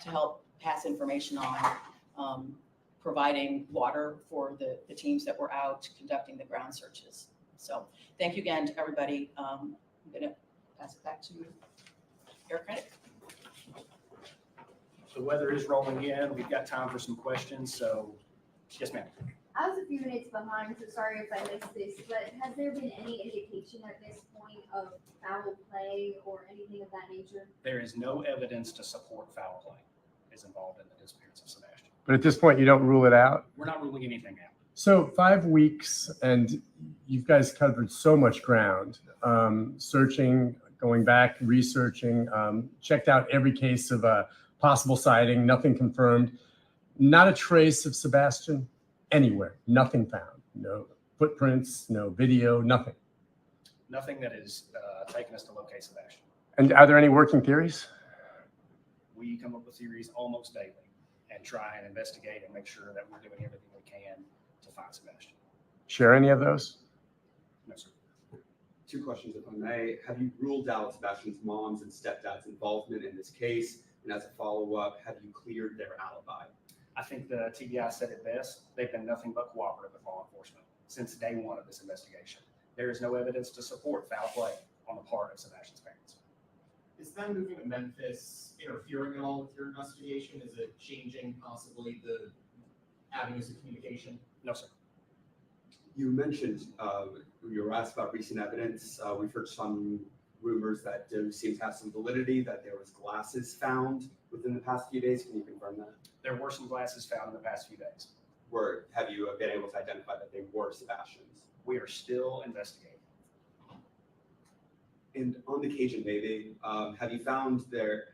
to help pass information on, providing water for the teams that were out conducting the ground searches. So thank you again to everybody. I'm going to pass it back to Eric Reddick. The weather is rolling in. We've got time for some questions. So, yes, ma'am. I was a few minutes behind, so sorry if I missed this, but has there been any indication at this point of foul play or anything of that nature? There is no evidence to support foul play is involved in the disappearance of Sebastian. But at this point, you don't rule it out? We're not ruling anything out. So 5 weeks, and you guys covered so much ground, searching, going back, researching, checked out every case of a possible sighting, nothing confirmed, not a trace of Sebastian anywhere, nothing found, no footprints, no video, nothing. Nothing that is taking us to locate Sebastian. And are there any working theories? We come up with theories almost daily and try and investigate and make sure that we're doing everything we can to find Sebastian. Share any of those? No, sir. 2 questions, if I may. Have you ruled out Sebastian's mom's and stepdad's involvement in this case? And as a follow-up, have you cleared their alibi? I think the TBI said it best. They've been nothing but cooperative with law enforcement since day one of this investigation. There is no evidence to support foul play on the part of Sebastian's parents. Is them moving to Memphis interfering at all with your investigation? Is it changing possibly the avenues of communication? No, sir. You mentioned, you were asked about recent evidence. We've heard some rumors that seems to have some validity, that there was glasses found within the past few days. Can you confirm that? There were some glasses found in the past few days. Have you been able to identify that they were Sebastian's? We are still investigating. And on the Cajun Navy, have you found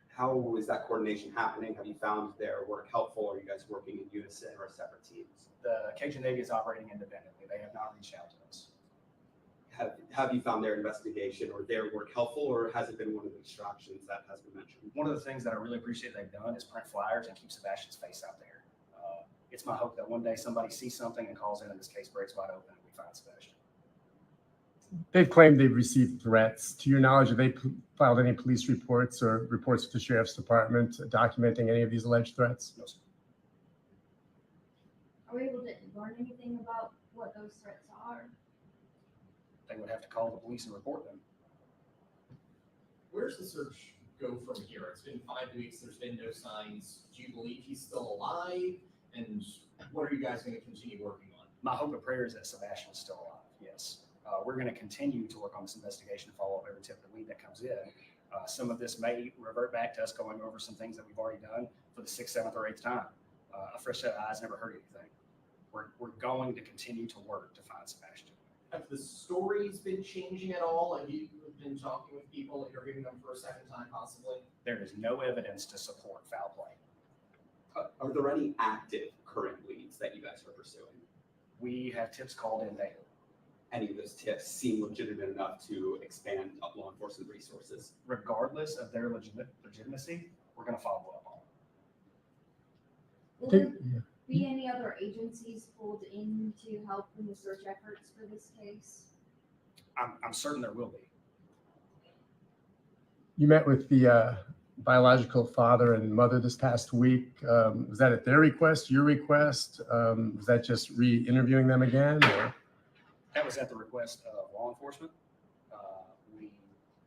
how is that coordination happening? Have you found their work helpful? Are you guys working in unison or separate teams? The Cajun Navy is operating independently. They have not reached out to us. Have you found their investigation or their work helpful, or has it been one of the distractions that has been mentioned? One of the things that I really appreciate they've done is print flyers and keep Sebastian's face out there. It's my hope that one day somebody sees something and calls in and this case breaks wide open and we find Sebastian. They've claimed they've received threats. To your knowledge, have they filed any police reports or reports to the Sheriff's Department documenting any of these alleged threats? No, sir. Are we able to learn anything about what those threats are? They would have to call the police and report them. Where's the search go from here? It's been 5 weeks. There's been no signs. Do you believe he's still alive? And what are you guys going to continue working on? My hope and prayer is that Sebastian is still alive. Yes. We're going to continue to work on this investigation, follow up every tip that that comes in. Some of this may revert back to us going over some things that we've already done for the 6th, 7th, or 8th time. A fresh set of eyes never hurt anything. We're going to continue to work to find Sebastian. Have the stories been changing at all? Have you been talking with people, interviewing them for a second time possibly? There is no evidence to support foul play. Are there any active current leads that you guys are pursuing? We have tips called in daily. Any of those tips seem legitimate enough to expand law enforcement resources? Regardless of their legitimacy, we're going to follow up on it. Will there be any other agencies pulled in to help in the search efforts for this case? I'm certain there will be. You met with the biological father and mother this past week. Was that at their request, your request? Was that just re-interviewing them again? Or? That was at the request of law enforcement.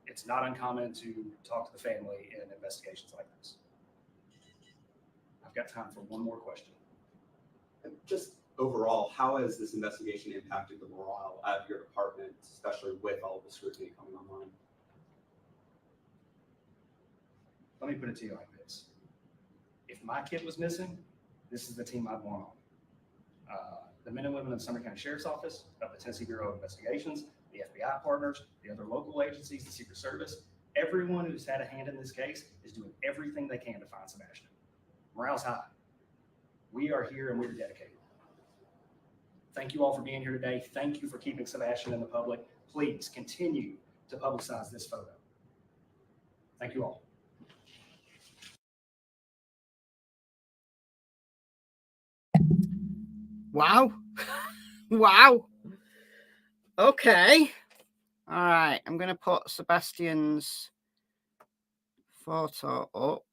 It's not uncommon to talk to the family in investigations like this. I've got time for one more question. And just overall, how has this investigation impacted the morale at your department, especially with all the scrutiny coming online? Let me put it to you like this. If my kid was missing, this is the team I'd want on. The men and women of the Sumner County Sheriff's Office, of the Tennessee Bureau of Investigations, the FBI partners, the other local agencies, the Secret Service, everyone who's had a hand in this case is doing everything they can to find Sebastian. Morale's high. We are here and we're dedicated. Thank you all for being here today. Thank you for keeping Sebastian in the public. Please continue to publicize this photo. Thank you all. Wow. Wow. Okay. All right. I'm going to put Sebastian's photo up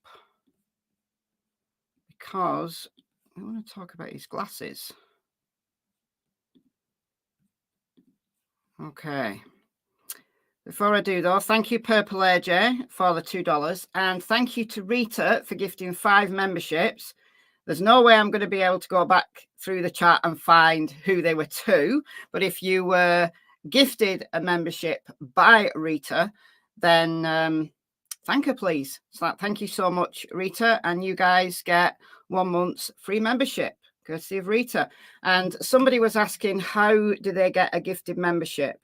because I want to talk about his glasses. Okay. Before I do though, thank you Purple AJ for the $2 and thank you to Rita for gifting 5 memberships. There's no way I'm going to be able to go back through the chat and find who they were to, but if you were gifted a membership by Rita, then thank her please. So thank you so much Rita, and you guys get 1 month's free membership courtesy of Rita. And somebody was asking, how do they get a gifted membership?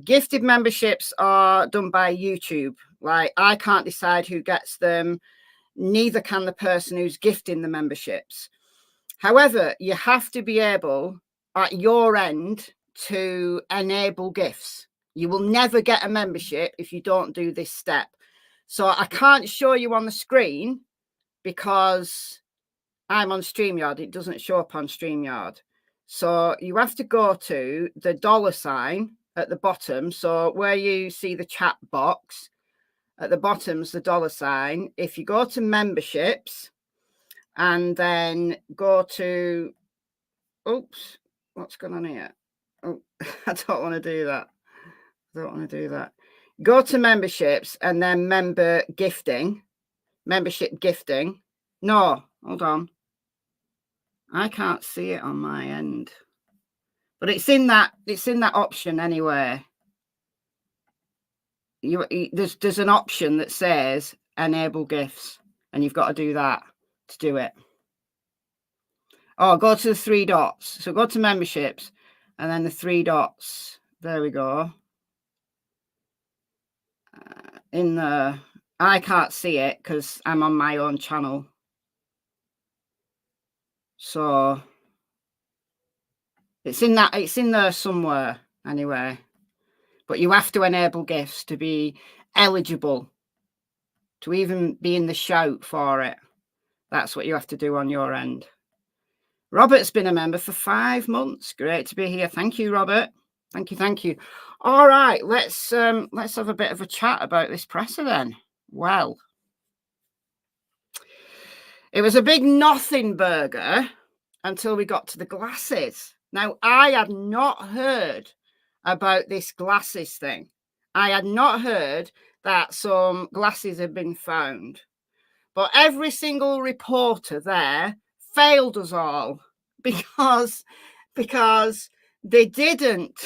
Gifted memberships are done by YouTube. Like, I can't decide who gets them, neither can the person who's gifting the memberships. However, you have to be able at your end to enable gifts. You will never get a membership if you don't do this step. So I can't show you on the screen because I'm on StreamYard. It doesn't show up on StreamYard. So you have to go to the $sign at the bottom. So where you see the chat box, at the bottom's the $sign. If you go to memberships and then go to, oops, what's going on here? Oh, I don't want to do that. I don't want to do that. Go to memberships and then member gifting, membership gifting. No, hold on. I can't see it on my end, but it's in that option anyway. There's an option that says enable gifts, and you've got to do that to do it. Oh, go to the 3 dots. So go to memberships and then the 3 dots. There we go. In the, I can't see it because I'm on my own channel. So it's in there somewhere anyway. But you have to enable gifts to be eligible to even be in the shout for it. That's what you have to do on your end. Robert's been a member for 5 months. Great to be here. Thank you, Robert. Thank you. Thank you. All right, let's have a bit of a chat about this presser then. Well, it was a big nothing burger until we got to the glasses. Now, I had not heard about this glasses thing. I had not heard that some glasses had been found. But every single reporter there failed us all because they didn't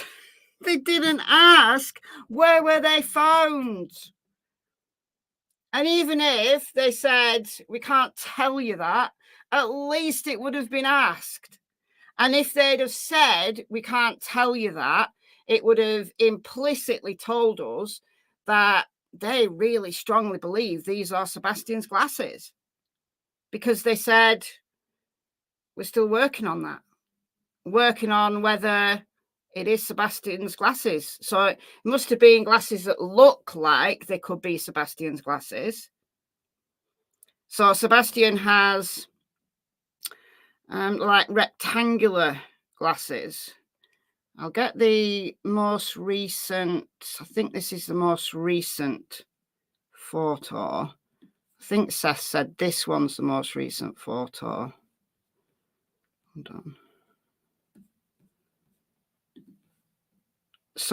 ask where were they found. And even if they said, we can't tell you that, at least it would have been asked. And if they'd have said, we can't tell you that, it would have implicitly told us that they really strongly believe these are Sebastian's glasses. Because they said, we're still working on that. Working on whether it is Sebastian's glasses. So it must have been glasses that look like they could be Sebastian's glasses. So Sebastian has like rectangular glasses. I'll get the most recent, I think this is the most recent photo. I think Seth said this one's the most recent photo. Hold on.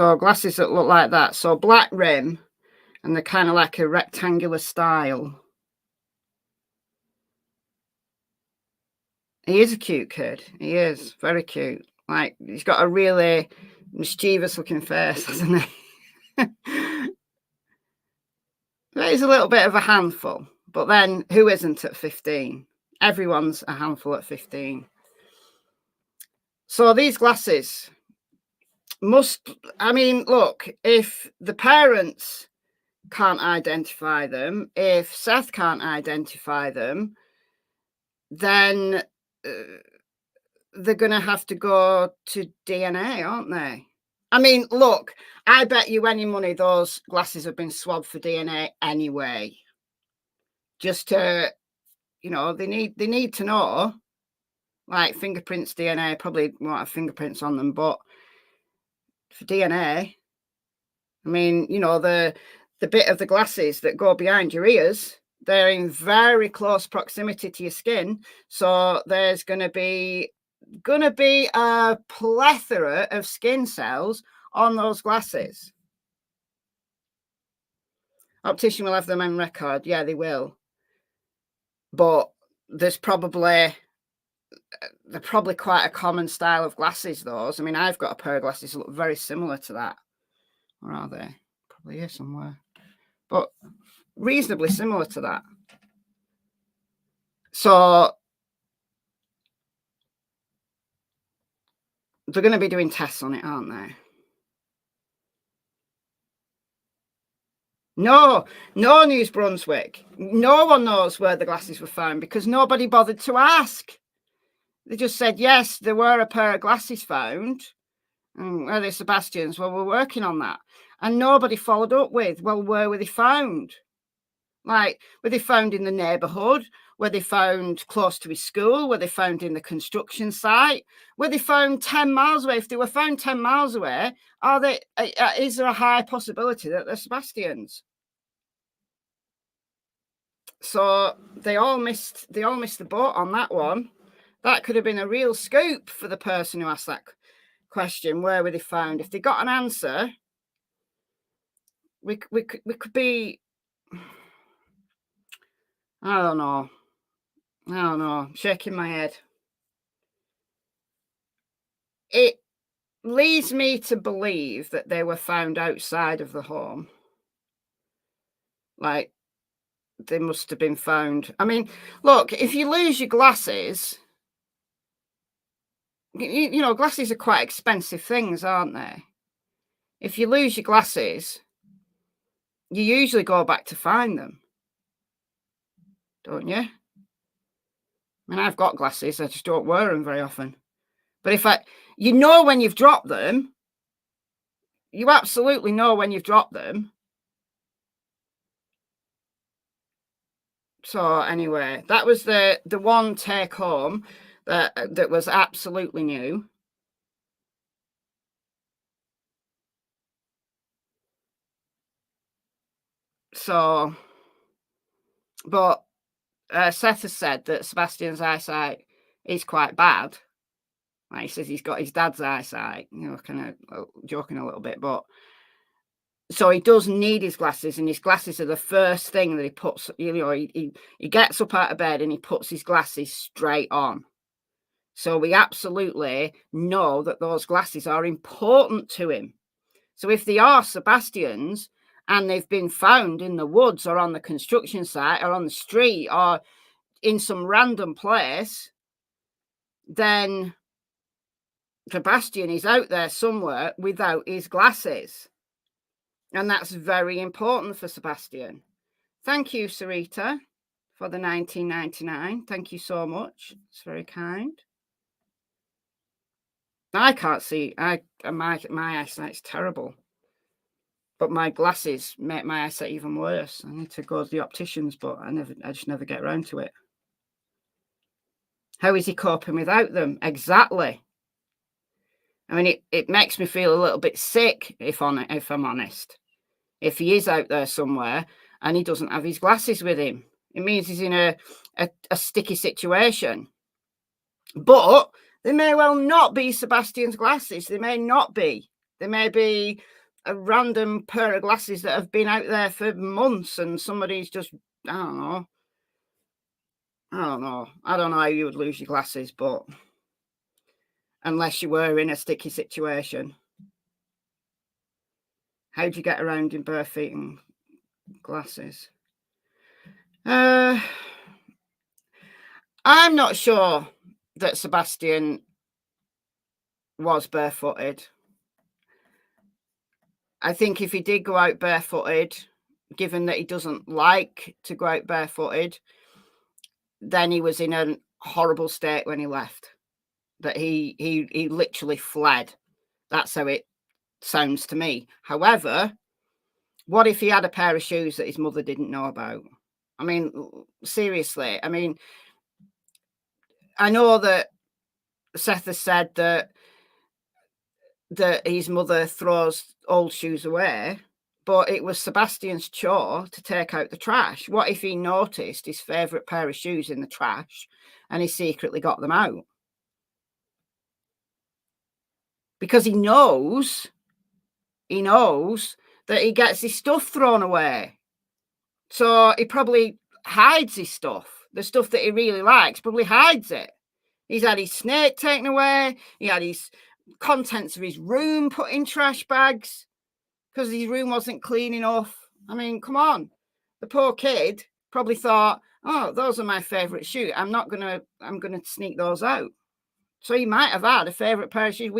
So glasses that look like that. So black rim, and they're kind of like a rectangular style. He is a cute kid. He is very cute. Like, he's got a really mischievous looking face, hasn't he? He's a little bit of a handful. But then, who isn't at 15? Everyone's a handful at 15. So these glasses must, I mean, look, if the parents can't identify them, if Seth can't identify them, then they're going to have to go to DNA, aren't they? I mean, look, I bet you any money those glasses have been swabbed for DNA anyway. Just to, you know, they need to know. Like fingerprints, DNA probably won't have fingerprints on them, but for DNA, I mean, you know, the bit of the glasses that go behind your ears, they're in very close proximity to your skin. So there's going to be a plethora of skin cells on those glasses. Optician will have them on record. Yeah, they will. But they're probably quite a common style of glasses, those. I mean, I've got a pair of glasses that look very similar to that. Where are they? Probably here somewhere. But reasonably similar to that. So they're going to be doing tests on it, aren't they? No, News Brunswick. No one knows where the glasses were found because nobody bothered to ask. They just said, yes, there were a pair of glasses found. And where are they, Sebastian's? Well, we're working on that. And nobody followed up with, well, where were they found? Like, were they found in the neighbourhood? Were they found close to his school? Were they found in the construction site? Were they found 10 miles away? If they were found 10 miles away, is there a high possibility that they're Sebastian's? So they all missed the boat on that one. That could have been a real scoop for the person who asked that question. Where were they found? If they got an answer, we could be, I don't know. I'm shaking my head. It leads me to believe that they were found outside of the home. Like, they must have been found. I mean, look, if you lose your glasses, you know, glasses are quite expensive things, aren't they? If you lose your glasses, you usually go back to find them, don't you? I mean, I've got glasses, I just don't wear them very often. But you know when you've dropped them, you absolutely know when you've dropped them. So anyway, that was the one take home that was absolutely new. So, but Seth has said that Sebastian's eyesight is quite bad. Like, he says he's got his dad's eyesight, you know, kind of joking a little bit, but so he does need his glasses, and his glasses are the first thing that he puts, you know, he gets up out of bed and he puts his glasses straight on. So we absolutely know that those glasses are important to him. So if they are Sebastian's and they've been found in the woods or on the construction site or on the street or in some random place, then Sebastian is out there somewhere without his glasses. And that's very important for Sebastian. Thank you, Sarita, for the 19.99. Thank you so much. It's very kind. I can't see. My eyesight's terrible. But my glasses make my eyesight even worse. I need to go to the opticians, but I just never get around to it. How is he coping without them? Exactly. I mean, it makes me feel a little bit sick, if I'm honest. If he is out there somewhere and he doesn't have his glasses with him, it means he's in a sticky situation. But they may well not be Sebastian's glasses. They may not be. There may be a random pair of glasses that have been out there for months and somebody's just, I don't know. I don't know how you would lose your glasses, but unless you were in a sticky situation. How'd you get around in bare feet and glasses? I'm not sure that Sebastian was barefooted. I think if he did go out barefooted, given that he doesn't like to go out barefooted, then he was in a horrible state when he left. That he literally fled. That's how it sounds to me. However, what if he had a pair of shoes that his mother didn't know about? I mean, seriously. I mean, I know that Seth has said that his mother throws old shoes away, but it was Sebastian's chore to take out the trash. What if he noticed his favourite pair of shoes in the trash and he secretly got them out? Because he knows that he gets his stuff thrown away. So he probably hides his stuff. The stuff that he really likes, probably hides it. He's had his snake taken away. He had his contents of his room put in trash bags because his room wasn't clean enough. I mean, come on. The poor kid probably thought, oh, those are my favourite shoes. I'm gonna sneak those out. So he might have had a favourite pair of shoes.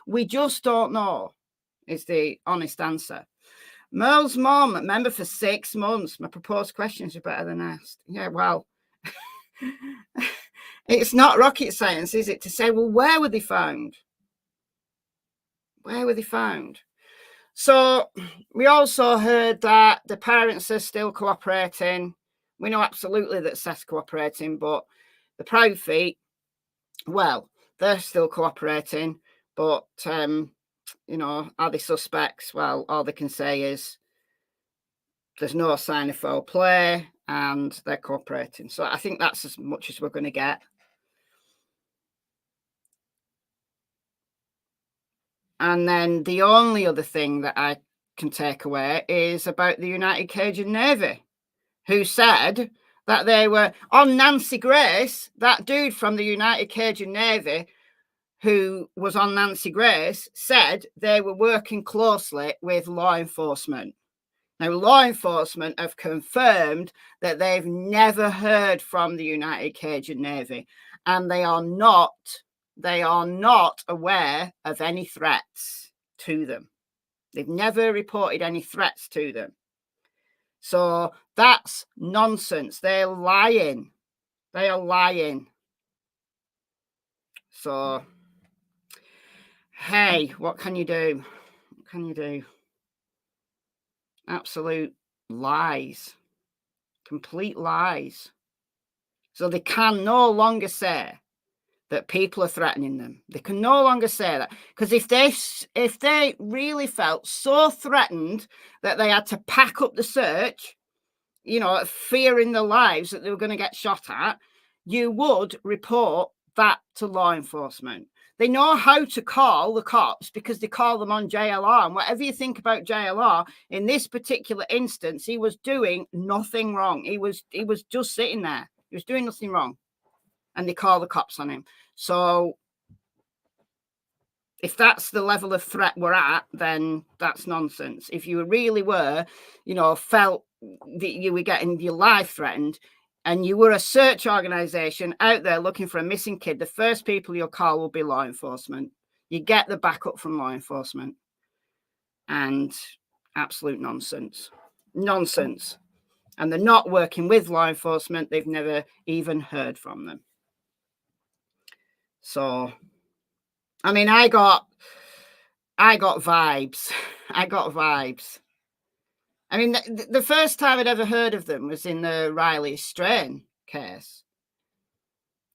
We just don't know, is the honest answer. Merle's mom, member for 6 months. My proposed questions are better than asked. Yeah, well, it's not rocket science, is it, to say, well, where were they found? Where were they found? So we also heard that the parents are still cooperating. We know absolutely that Seth's cooperating, but the Proud Feet, well, they're still cooperating, but you know, are they suspects? Well, all they can say is there's no sign of foul play and they're cooperating. So I think that's as much as we're going to get. And then the only other thing that I can take away is about the United Cajun Navy, who said that they were on Nancy Grace, that dude from the United Cajun Navy who was on Nancy Grace, said they were working closely with law enforcement. Now, law enforcement have confirmed that they've never heard from the United Cajun Navy, and they are not aware of any threats to them. They've never reported any threats to them. So that's nonsense. They're lying. They are lying. So, hey, what can you do? What can you do? Absolute lies. Complete lies. So they can no longer say that people are threatening them. They can no longer say that. Because if they really felt so threatened that they had to pack up the search, you know, fearing their lives that they were going to get shot at, you would report that to law enforcement. They know how to call the cops because they call them on JLR. And whatever you think about JLR, in this particular instance, he was doing nothing wrong. He was just sitting there. He was doing nothing wrong. And they call the cops on him. So if that's the level of threat we're at, then that's nonsense. If you really were, you know, felt that you were getting your life threatened, and you were a search organization out there looking for a missing kid, the first people you'll call will be law enforcement. You get the backup from law enforcement. And absolute nonsense. Nonsense. And they're not working with law enforcement. They've never even heard from them. So, I mean, I got vibes. I got vibes. I mean, the first time I'd ever heard of them was in the Riley Strain case.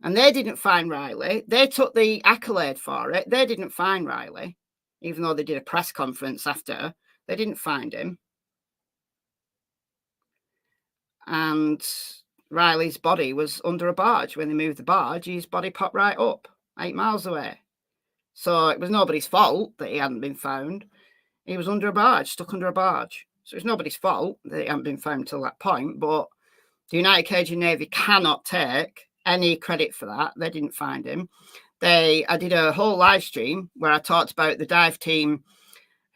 And they didn't find Riley. They took the accolade for it. They didn't find Riley, even though they did a press conference after. They didn't find him. And Riley's body was under a barge. When they moved the barge, his body popped right up 8 miles away. So it was nobody's fault that he hadn't been found. He was under a barge, stuck under a barge. So it's nobody's fault that he hadn't been found till that point. But the United Cajun Navy cannot take any credit for that. They didn't find him. I did a whole live stream where I talked about the dive team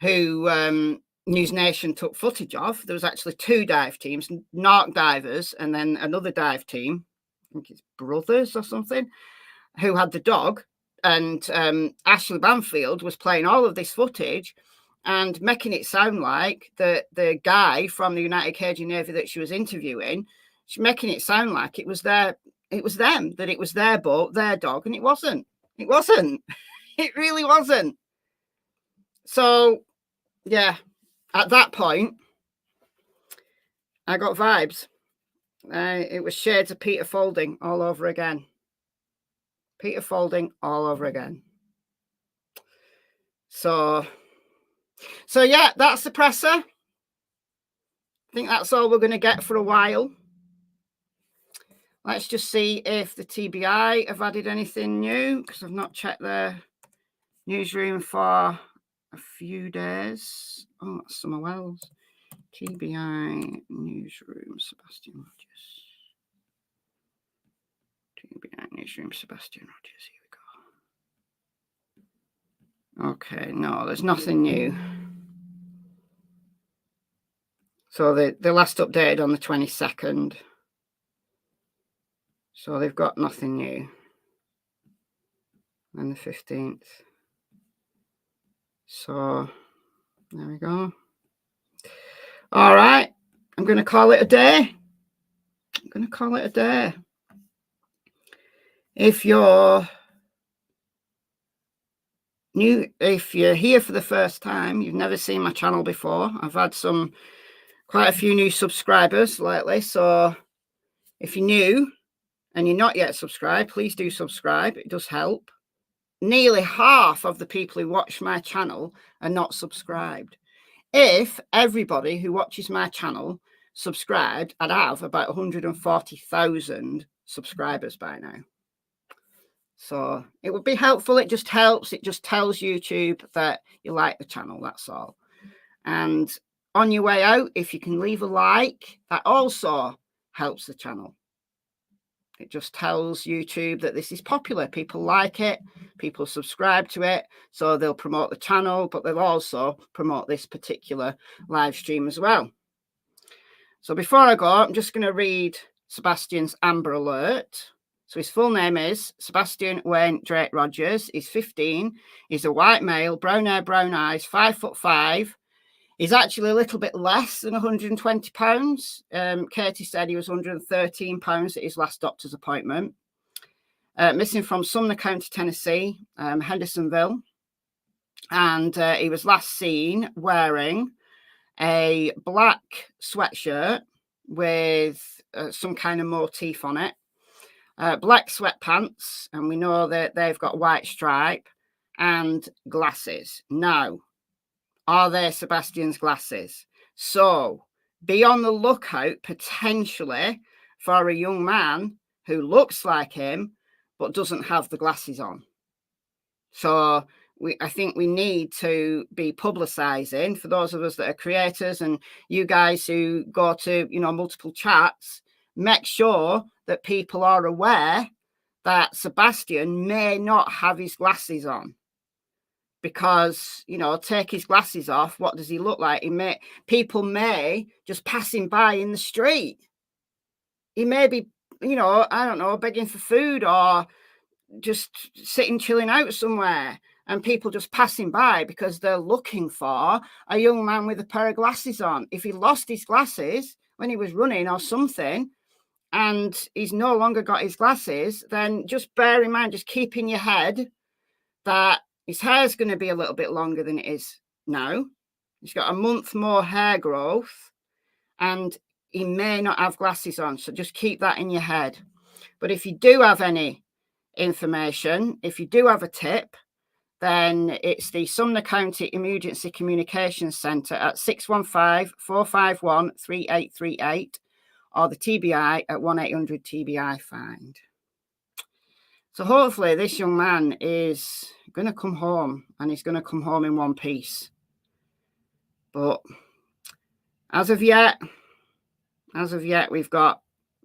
who News Nation took footage of. There was actually 2 dive teams, Narc divers, and then another dive team, I think it's Brothers or something, who had the dog. And Ashley Banfield was playing all of this footage and making it sound like the guy from the United Cajun Navy that she was interviewing, she's making it sound like it was them, that it was their boat, their dog, and it wasn't. It wasn't. It really wasn't. So, yeah, at that point, I got vibes. It was shades of Peter Folding all over again. Peter Folding all over again. So yeah, that's the presser. I think that's all we're going to get for a while. Let's just see if the TBI have added anything new, because I've not checked their newsroom for a few days. Oh, that's Summer Wells. TBI newsroom, Sebastian Rogers. TBI newsroom, Sebastian Rogers. Here we go. Okay, no, there's nothing new. So the last updated on the 22nd. So they've got nothing new. And the 15th. So there we go. All right. I'm going to call it a day. If you're new, if you're here for the first time, you've never seen my channel before, I've had quite a few new subscribers lately. So if you're new and you're not yet subscribed, please do subscribe. It does help. Nearly half of the people who watch my channel are not subscribed. If everybody who watches my channel subscribed, I'd have about 140,000 subscribers by now. So it would be helpful. It just helps. It just tells YouTube that you like the channel. That's all. And on your way out, if you can leave a like, that also helps the channel. It just tells YouTube that this is popular. People like it. People subscribe to it. So they'll promote the channel, but they'll also promote this particular live stream as well. So before I go, I'm just going to read Sebastian's Amber Alert. So his full name is Sebastian Wayne Drake Rogers. He's 15. He's a white male, brown hair, brown eyes, 5'5". He's actually a little bit less than 120 pounds. Katie said he was 113 pounds at his last doctor's appointment. Missing from Sumner County, Tennessee, Hendersonville. And he was last seen wearing a black sweatshirt with some kind of motif on it. Black sweatpants, and we know that they've got a white stripe, and glasses. Now, are they Sebastian's glasses? So be on the lookout potentially for a young man who looks like him but doesn't have the glasses on. So I think we need to be publicizing, for those of us that are creators and you guys who go to, multiple chats, make sure that people are aware that Sebastian may not have his glasses on. Because, take his glasses off, what does he look like? People may just pass him by in the street. He may be, I don't know, begging for food or just sitting, chilling out somewhere. And people just pass him by because they're looking for a young man with a pair of glasses on. If he lost his glasses when he was running or something, and he's no longer got his glasses, then just bear in mind, just keep in your head that his hair is going to be a little bit longer than it is now. He's got a month more hair growth and he may not have glasses on. So just keep that in your head. But if you do have any information, if you do have a tip, then it's the Sumner County Emergency Communications Centre at 615-451-3838 or the TBI at 1-800-TBI-FIND. So hopefully this young man is going to come home, and he's going to come home in one piece. But as of yet, we've got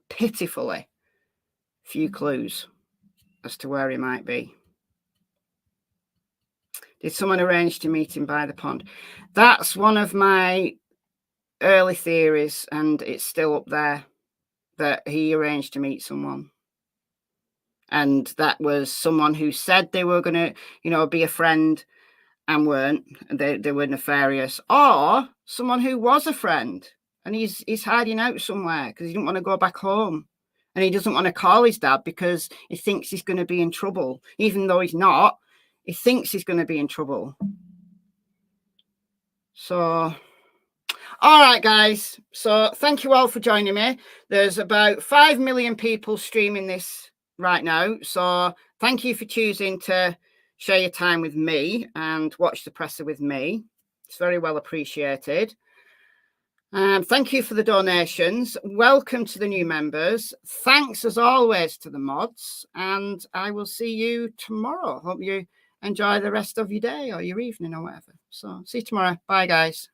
pitifully few clues as to where he might be. Did someone arrange to meet him by the pond? That's one of my early theories, and it's still up there, that he arranged to meet someone. And that was someone who said they were going to, you know, be a friend and weren't. They were nefarious. Or someone who was a friend and he's hiding out somewhere because he didn't want to go back home. And he doesn't want to call his dad because he thinks he's going to be in trouble. Even though he's not, he thinks he's going to be in trouble. So, all right, guys. So thank you all for joining me. There's about 5 million people streaming this right now. So thank you for choosing to share your time with me and watch the presser with me. It's very well appreciated. Thank you for the donations. Welcome to the new members. Thanks as always to the mods, and I will see you tomorrow. Hope you enjoy the rest of your day or your evening or whatever. So see you tomorrow. Bye, guys.